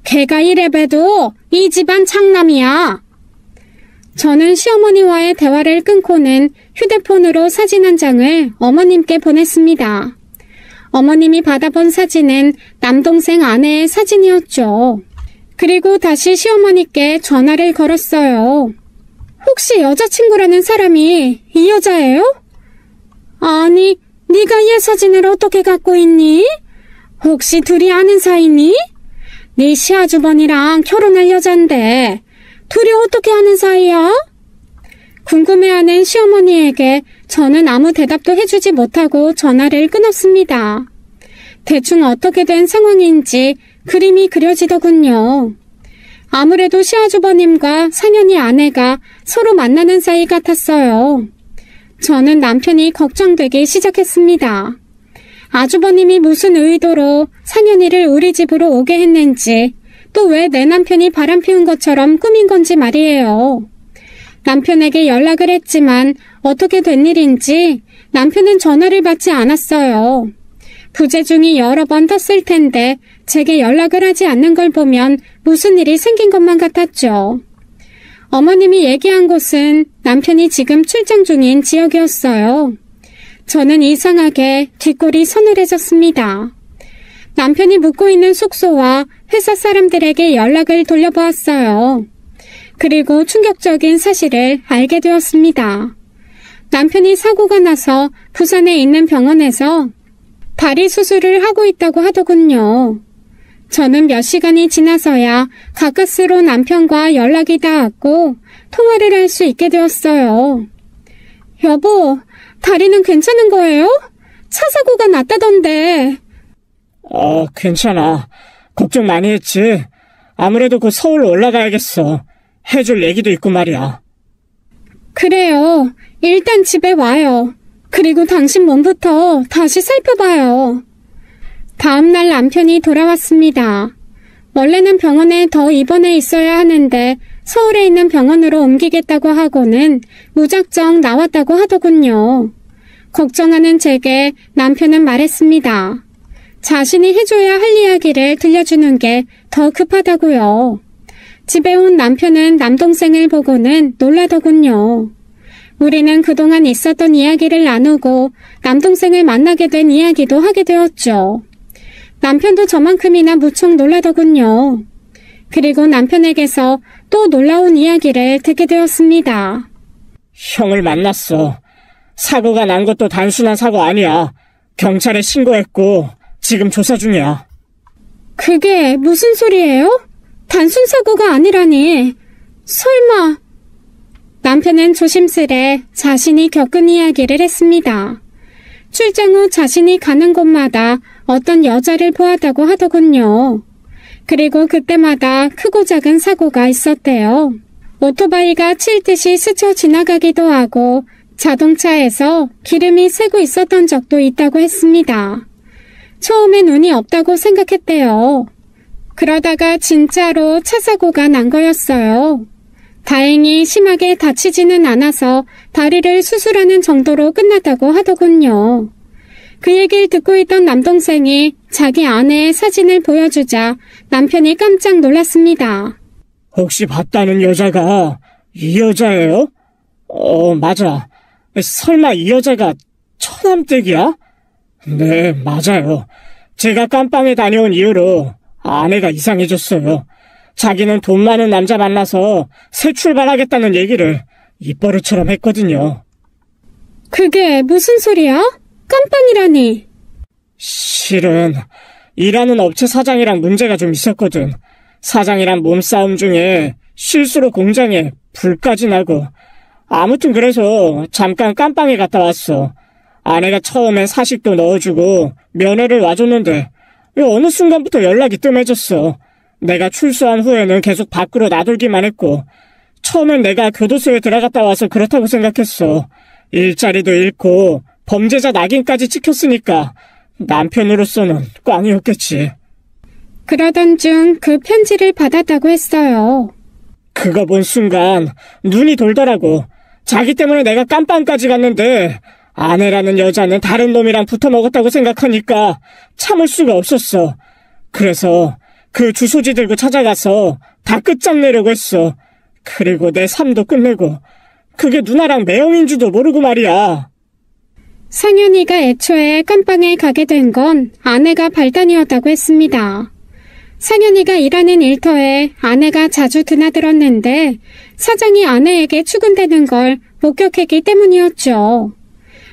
Speaker 1: 걔가 이래봬도 이 집안 장남이야. 저는 시어머니와의 대화를 끊고는 휴대폰으로 사진 한 장을 어머님께 보냈습니다. 어머님이 받아본 사진은 남동생 아내의 사진이었죠. 그리고 다시 시어머니께 전화를 걸었어요. 혹시 여자친구라는 사람이 이 여자예요? 아니, 네가 얘 사진을 어떻게 갖고 있니? 혹시 둘이 아는 사이니? 네 시아주버니랑 결혼할 여잔데 둘이 어떻게 아는 사이야? 궁금해하는 시어머니에게 저는 아무 대답도 해주지 못하고 전화를 끊었습니다. 대충 어떻게 된 상황인지 그림이 그려지더군요. 아무래도 시아주버님과 상현이 아내가 서로 만나는 사이 같았어요. 저는 남편이 걱정되기 시작했습니다. 아주버님이 무슨 의도로 상현이를 우리 집으로 오게 했는지, 또 왜 내 남편이 바람 피운 것처럼 꾸민 건지 말이에요. 남편에게 연락을 했지만 어떻게 된 일인지 남편은 전화를 받지 않았어요. 부재중이 여러 번 떴을 텐데 제게 연락을 하지 않는 걸 보면 무슨 일이 생긴 것만 같았죠. 어머님이 얘기한 곳은 남편이 지금 출장 중인 지역이었어요. 저는 이상하게 뒷골이 서늘해졌습니다. 남편이 묵고 있는 숙소와 회사 사람들에게 연락을 돌려보았어요. 그리고 충격적인 사실을 알게 되었습니다. 남편이 사고가 나서 부산에 있는 병원에서 다리 수술을 하고 있다고 하더군요. 저는 몇 시간이 지나서야 가까스로 남편과 연락이 닿았고 통화를 할 수 있게 되었어요. 여보, 다리는 괜찮은 거예요? 차 사고가 났다던데.
Speaker 2: 괜찮아. 걱정 많이 했지. 아무래도 곧 서울로 올라가야겠어. 해줄 얘기도 있고 말이야.
Speaker 1: 그래요. 일단 집에 와요. 그리고 당신 몸부터 다시 살펴봐요. 다음날 남편이 돌아왔습니다. 원래는 병원에 더 입원해 있어야 하는데 서울에 있는 병원으로 옮기겠다고 하고는 무작정 나왔다고 하더군요. 걱정하는 제게 남편은 말했습니다. 자신이 해줘야 할 이야기를 들려주는 게 더 급하다고요. 집에 온 남편은 남동생을 보고는 놀라더군요. 우리는 그동안 있었던 이야기를 나누고 남동생을 만나게 된 이야기도 하게 되었죠. 남편도 저만큼이나 무척 놀라더군요. 그리고 남편에게서 또 놀라운 이야기를 듣게 되었습니다.
Speaker 2: 형을 만났어. 사고가 난 것도 단순한 사고 아니야. 경찰에 신고했고 지금 조사 중이야.
Speaker 1: 그게 무슨 소리예요? 단순 사고가 아니라니. 설마. 남편은 조심스레 자신이 겪은 이야기를 했습니다. 출장 후 자신이 가는 곳마다 어떤 여자를 보았다고 하더군요. 그리고 그때마다 크고 작은 사고가 있었대요. 오토바이가 칠 듯이 스쳐 지나가기도 하고 자동차에서 기름이 새고 있었던 적도 있다고 했습니다. 처음엔 운이 없다고 생각했대요. 그러다가 진짜로 차 사고가 난 거였어요. 다행히 심하게 다치지는 않아서 다리를 수술하는 정도로 끝났다고 하더군요. 그 얘기를 듣고 있던 남동생이 자기 아내의 사진을 보여주자 남편이 깜짝 놀랐습니다.
Speaker 2: 혹시 봤다는 여자가 이 여자예요? 맞아. 설마 이 여자가 처남댁이야? 네, 맞아요. 제가 깜빵에 다녀온 이후로 아내가 이상해졌어요. 자기는 돈 많은 남자 만나서 새 출발하겠다는 얘기를 입버릇처럼 했거든요.
Speaker 1: 그게 무슨 소리야? 깜빵이라니.
Speaker 2: 실은 일하는 업체 사장이랑 문제가 좀 있었거든. 사장이랑 몸싸움 중에 실수로 공장에 불까지 나고. 아무튼 그래서 잠깐 깜빵에 갔다 왔어. 아내가 처음엔 사식도 넣어주고 면회를 와줬는데 어느 순간부터 연락이 뜸해졌어. 내가 출소한 후에는 계속 밖으로 나돌기만 했고 처음엔 내가 교도소에 들어갔다 와서 그렇다고 생각했어. 일자리도 잃고 범죄자 낙인까지 찍혔으니까 남편으로서는 꽝이었겠지.
Speaker 1: 그러던 중 그 편지를 받았다고 했어요.
Speaker 2: 그거 본 순간 눈이 돌더라고. 자기 때문에 내가 깜빵까지 갔는데 아내라는 여자는 다른 놈이랑 붙어먹었다고 생각하니까 참을 수가 없었어. 그래서 그 주소지 들고 찾아가서 다 끝장내려고 했어. 그리고 내 삶도 끝내고. 그게 누나랑 매형인 줄도 모르고 말이야.
Speaker 1: 상현이가 애초에 깜빵에 가게 된 건 아내가 발단이었다고 했습니다. 상현이가 일하는 일터에 아내가 자주 드나들었는데 사장이 아내에게 추근대는 걸 목격했기 때문이었죠.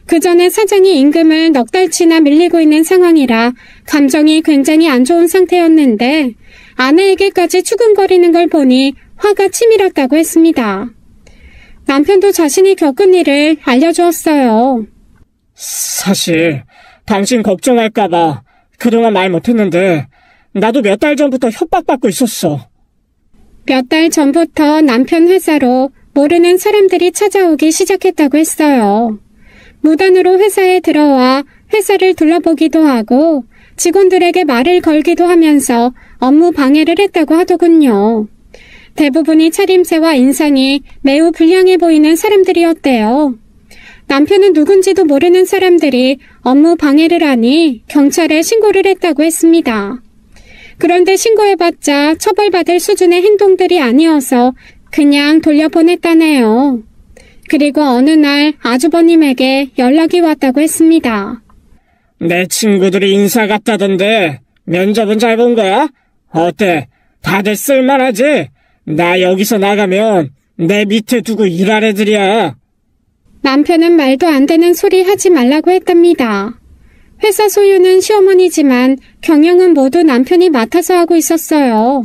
Speaker 1: 그 전에 사장이 임금을 넉 달치나 밀리고 있는 상황이라 감정이 굉장히 안 좋은 상태였는데 아내에게까지 추근거리는 걸 보니 화가 치밀었다고 했습니다. 남편도 자신이 겪은 일을 알려주었어요.
Speaker 2: 사실 당신 걱정할까봐 그동안 말 못했는데 나도 몇 달 전부터 협박받고 있었어.
Speaker 1: 몇 달 전부터 남편 회사로 모르는 사람들이 찾아오기 시작했다고 했어요. 무단으로 회사에 들어와 회사를 둘러보기도 하고 직원들에게 말을 걸기도 하면서 업무 방해를 했다고 하더군요. 대부분이 차림새와 인상이 매우 불량해 보이는 사람들이었대요. 남편은 누군지도 모르는 사람들이 업무 방해를 하니 경찰에 신고를 했다고 했습니다. 그런데 신고해봤자 처벌받을 수준의 행동들이 아니어서 그냥 돌려보냈다네요. 그리고 어느 날 아주버님에게 연락이 왔다고 했습니다.
Speaker 2: 내 친구들이 인사 갔다던데 면접은 잘 본 거야? 어때? 다들 쓸만하지? 나 여기서 나가면 내 밑에 두고 일할 애들이야.
Speaker 1: 남편은 말도 안 되는 소리 하지 말라고 했답니다. 회사 소유는 시어머니지만 경영은 모두 남편이 맡아서 하고 있었어요.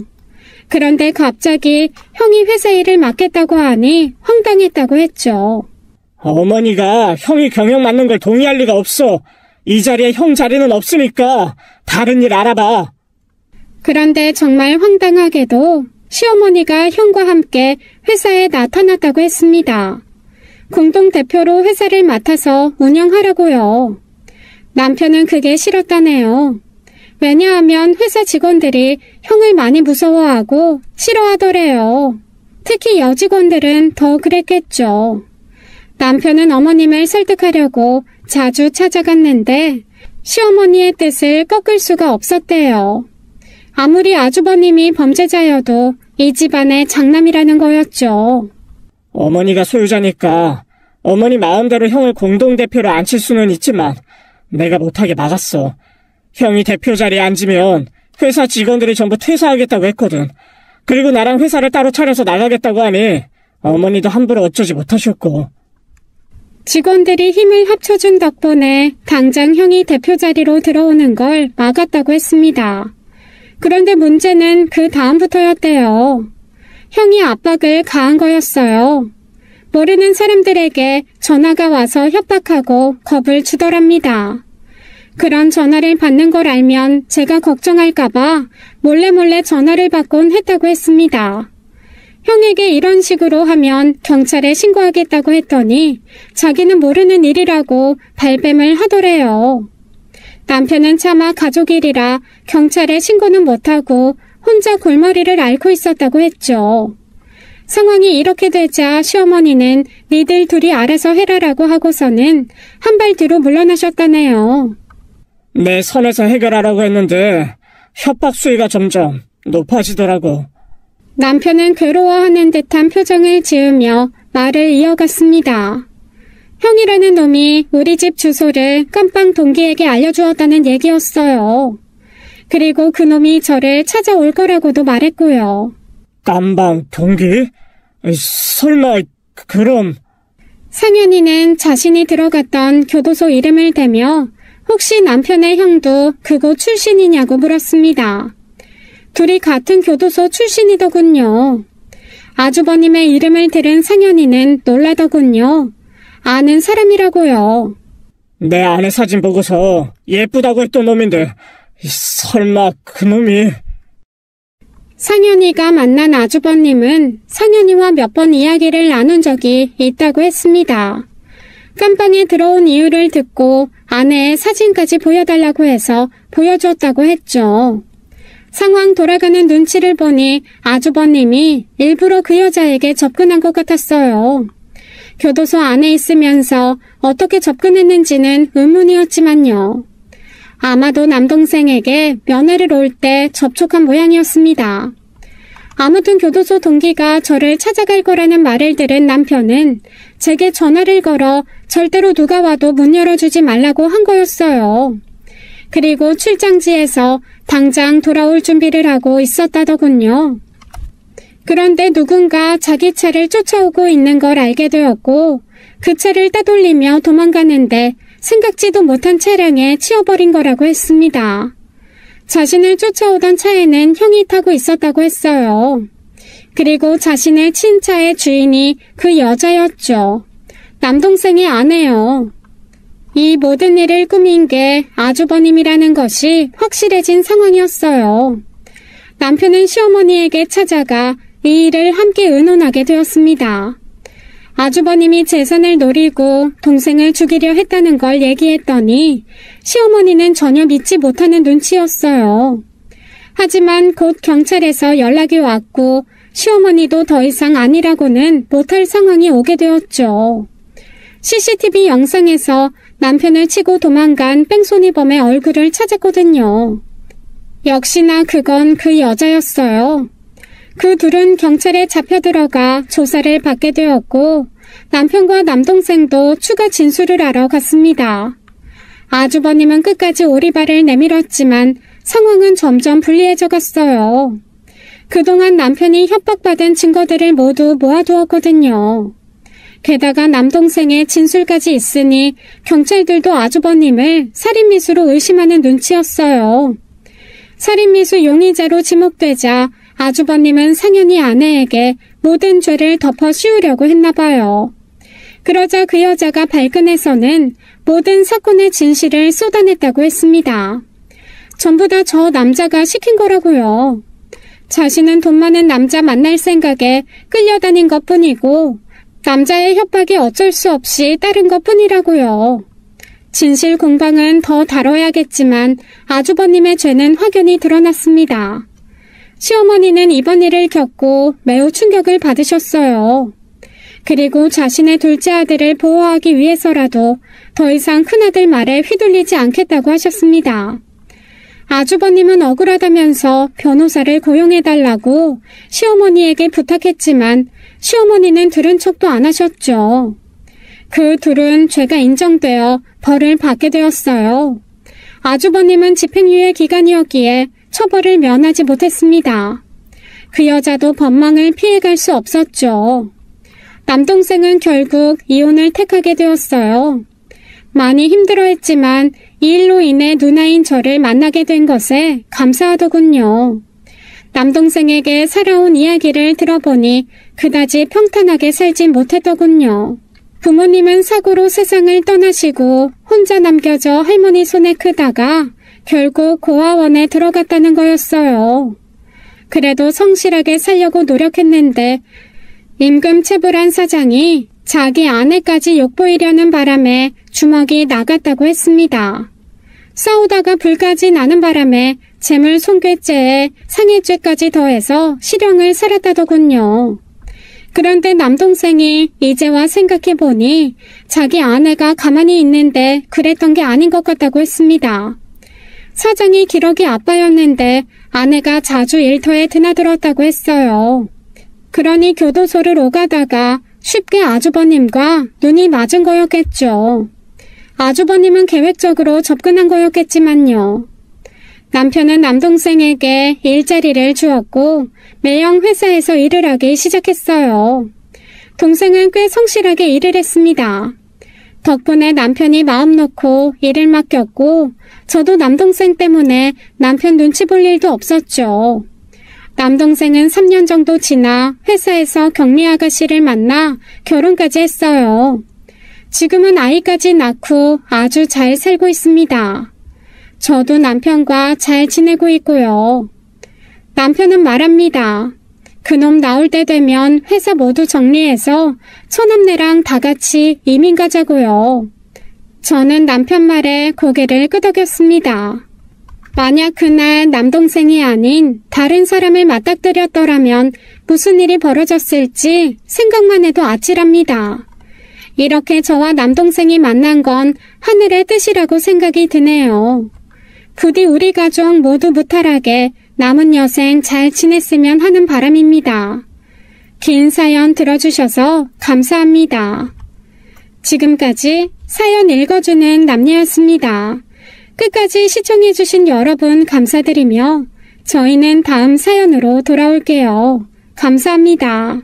Speaker 1: 그런데 갑자기 형이 회사 일을 맡겠다고 하니 황당했다고 했죠.
Speaker 2: 어머니가 형이 경영 맡는 걸 동의할 리가 없어. 이 자리에 형 자리는 없으니까 다른 일 알아봐.
Speaker 1: 그런데 정말 황당하게도 시어머니가 형과 함께 회사에 나타났다고 했습니다. 공동대표로 회사를 맡아서 운영하라고요. 남편은 그게 싫었다네요. 왜냐하면 회사 직원들이 형을 많이 무서워하고 싫어하더래요. 특히 여직원들은 더 그랬겠죠. 남편은 어머님을 설득하려고 자주 찾아갔는데 시어머니의 뜻을 꺾을 수가 없었대요. 아무리 아주버님이 범죄자여도 이 집안의 장남이라는 거였죠.
Speaker 2: 어머니가 소유자니까 어머니 마음대로 형을 공동대표로 앉힐 수는 있지만 내가 못하게 막았어. 형이 대표 자리에 앉으면 회사 직원들이 전부 퇴사하겠다고 했거든. 그리고 나랑 회사를 따로 차려서 나가겠다고 하니 어머니도 함부로 어쩌지 못하셨고.
Speaker 1: 직원들이 힘을 합쳐준 덕분에 당장 형이 대표 자리로 들어오는 걸 막았다고 했습니다. 그런데 문제는 그 다음부터였대요. 형이 압박을 가한 거였어요. 모르는 사람들에게 전화가 와서 협박하고 겁을 주더랍니다. 그런 전화를 받는 걸 알면 제가 걱정할까봐 몰래 전화를 받곤 했다고 했습니다. 형에게 이런 식으로 하면 경찰에 신고하겠다고 했더니 자기는 모르는 일이라고 발뺌을 하더래요. 남편은 차마 가족 일이라 경찰에 신고는 못하고 혼자 골머리를 앓고 있었다고 했죠. 상황이 이렇게 되자 시어머니는 니들 둘이 알아서 해라라고 하고서는 한 발 뒤로 물러나셨다네요.
Speaker 2: 내 선에서 해결하라고 했는데 협박 수위가 점점 높아지더라고.
Speaker 1: 남편은 괴로워하는 듯한 표정을 지으며 말을 이어갔습니다. 형이라는 놈이 우리 집 주소를 깜빵 동기에게 알려주었다는 얘기였어요. 그리고 그 놈이 저를 찾아올 거라고도 말했고요.
Speaker 2: 깜빵 동기? 설마 그럼...
Speaker 1: 상현이는 자신이 들어갔던 교도소 이름을 대며 혹시 남편의 형도 그곳 출신이냐고 물었습니다. 둘이 같은 교도소 출신이더군요. 아주버님의 이름을 들은 상현이는 놀라더군요. 아는 사람이라고요.
Speaker 2: 내 아내 사진 보고서 예쁘다고 했던 놈인데 설마 그 놈이...
Speaker 1: 상현이가 만난 아주버님은 상현이와 몇 번 이야기를 나눈 적이 있다고 했습니다. 깜빵에 들어온 이유를 듣고 아내의 사진까지 보여달라고 해서 보여줬다고 했죠. 상황 돌아가는 눈치를 보니 아주버님이 일부러 그 여자에게 접근한 것 같았어요. 교도소 안에 있으면서 어떻게 접근했는지는 의문이었지만요. 아마도 남동생에게 면회를 올 때 접촉한 모양이었습니다. 아무튼 교도소 동기가 저를 찾아갈 거라는 말을 들은 남편은 제게 전화를 걸어 절대로 누가 와도 문 열어주지 말라고 한 거였어요. 그리고 출장지에서 당장 돌아올 준비를 하고 있었다더군요. 그런데 누군가 자기 차를 쫓아오고 있는 걸 알게 되었고 그 차를 따돌리며 도망가는데 생각지도 못한 차량에 치여버린 거라고 했습니다. 자신을 쫓아오던 차에는 형이 타고 있었다고 했어요. 그리고 자신을 친 차의 주인이 그 여자였죠. 남동생의 아내요. 이 모든 일을 꾸민 게 아주버님이라는 것이 확실해진 상황이었어요. 남편은 시어머니에게 찾아가 이 일을 함께 의논하게 되었습니다. 아주버님이 재산을 노리고 동생을 죽이려 했다는 걸 얘기했더니 시어머니는 전혀 믿지 못하는 눈치였어요. 하지만 곧 경찰에서 연락이 왔고 시어머니도 더 이상 아니라고는 못할 상황이 오게 되었죠. CCTV 영상에서 남편을 치고 도망간 뺑소니범의 얼굴을 찾았거든요. 역시나 그건 그 여자였어요. 그 둘은 경찰에 잡혀 들어가 조사를 받게 되었고 남편과 남동생도 추가 진술을 하러 갔습니다. 아주버님은 끝까지 오리발을 내밀었지만 상황은 점점 불리해져 갔어요. 그동안 남편이 협박받은 증거들을 모두 모아두었거든요. 게다가 남동생의 진술까지 있으니 경찰들도 아주버님을 살인미수로 의심하는 눈치였어요. 살인미수 용의자로 지목되자 아주버님은 상연히 아내에게 모든 죄를 덮어 씌우려고 했나봐요. 그러자 그 여자가 발끈해서는 모든 사건의 진실을 쏟아냈다고 했습니다. 전부 다 저 남자가 시킨 거라고요. 자신은 돈 많은 남자 만날 생각에 끌려다닌 것뿐이고 남자의 협박이 어쩔 수 없이 따른 것뿐이라고요. 진실 공방은 더 다뤄야겠지만 아주버님의 죄는 확연히 드러났습니다. 시어머니는 이번 일을 겪고 매우 충격을 받으셨어요. 그리고 자신의 둘째 아들을 보호하기 위해서라도 더 이상 큰아들 말에 휘둘리지 않겠다고 하셨습니다. 아주버님은 억울하다면서 변호사를 고용해달라고 시어머니에게 부탁했지만 시어머니는 들은 척도 안 하셨죠. 그 둘은 죄가 인정되어 벌을 받게 되었어요. 아주버님은 집행유예 기간이었기에 처벌을 면하지 못했습니다. 그 여자도 법망을 피해갈 수 없었죠. 남동생은 결국 이혼을 택하게 되었어요. 많이 힘들어했지만 이 일로 인해 누나인 저를 만나게 된 것에 감사하더군요. 남동생에게 살아온 이야기를 들어보니 그다지 평탄하게 살진 못했더군요. 부모님은 사고로 세상을 떠나시고 혼자 남겨져 할머니 손에 크다가 결국 고아원에 들어갔다는 거였어요. 그래도 성실하게 살려고 노력했는데 임금체불한 사장이 자기 아내까지 욕보이려는 바람에 주먹이 나갔다고 했습니다. 싸우다가 불까지 나는 바람에 재물 손괴죄에 상해죄까지 더해서 실형을 살았다더군요. 그런데 남동생이 이제와 생각해보니 자기 아내가 가만히 있는데 그랬던 게 아닌 것 같다고 했습니다. 사장이 기러기 아빠였는데 아내가 자주 일터에 드나들었다고 했어요. 그러니 교도소를 오가다가 쉽게 아주버님과 눈이 맞은 거였겠죠. 아주버님은 계획적으로 접근한 거였겠지만요. 남편은 남동생에게 일자리를 주었고 매형 회사에서 일을 하기 시작했어요. 동생은 꽤 성실하게 일을 했습니다. 덕분에 남편이 마음 놓고 일을 맡겼고 저도 남동생 때문에 남편 눈치 볼 일도 없었죠. 남동생은 3년 정도 지나 회사에서 격리 아가씨를 만나 결혼까지 했어요. 지금은 아이까지 낳고 아주 잘 살고 있습니다. 저도 남편과 잘 지내고 있고요. 남편은 말합니다. 그놈 나올 때 되면 회사 모두 정리해서 처남네랑 다 같이 이민 가자고요. 저는 남편 말에 고개를 끄덕였습니다. 만약 그날 남동생이 아닌 다른 사람을 맞닥뜨렸더라면 무슨 일이 벌어졌을지 생각만 해도 아찔합니다. 이렇게 저와 남동생이 만난 건 하늘의 뜻이라고 생각이 드네요. 부디 우리 가족 모두 무탈하게 남은 여생 잘 지냈으면 하는 바람입니다. 긴 사연 들어주셔서 감사합니다. 지금까지 사연 읽어주는 남녀였습니다. 끝까지 시청해주신 여러분 감사드리며 저희는 다음 사연으로 돌아올게요. 감사합니다.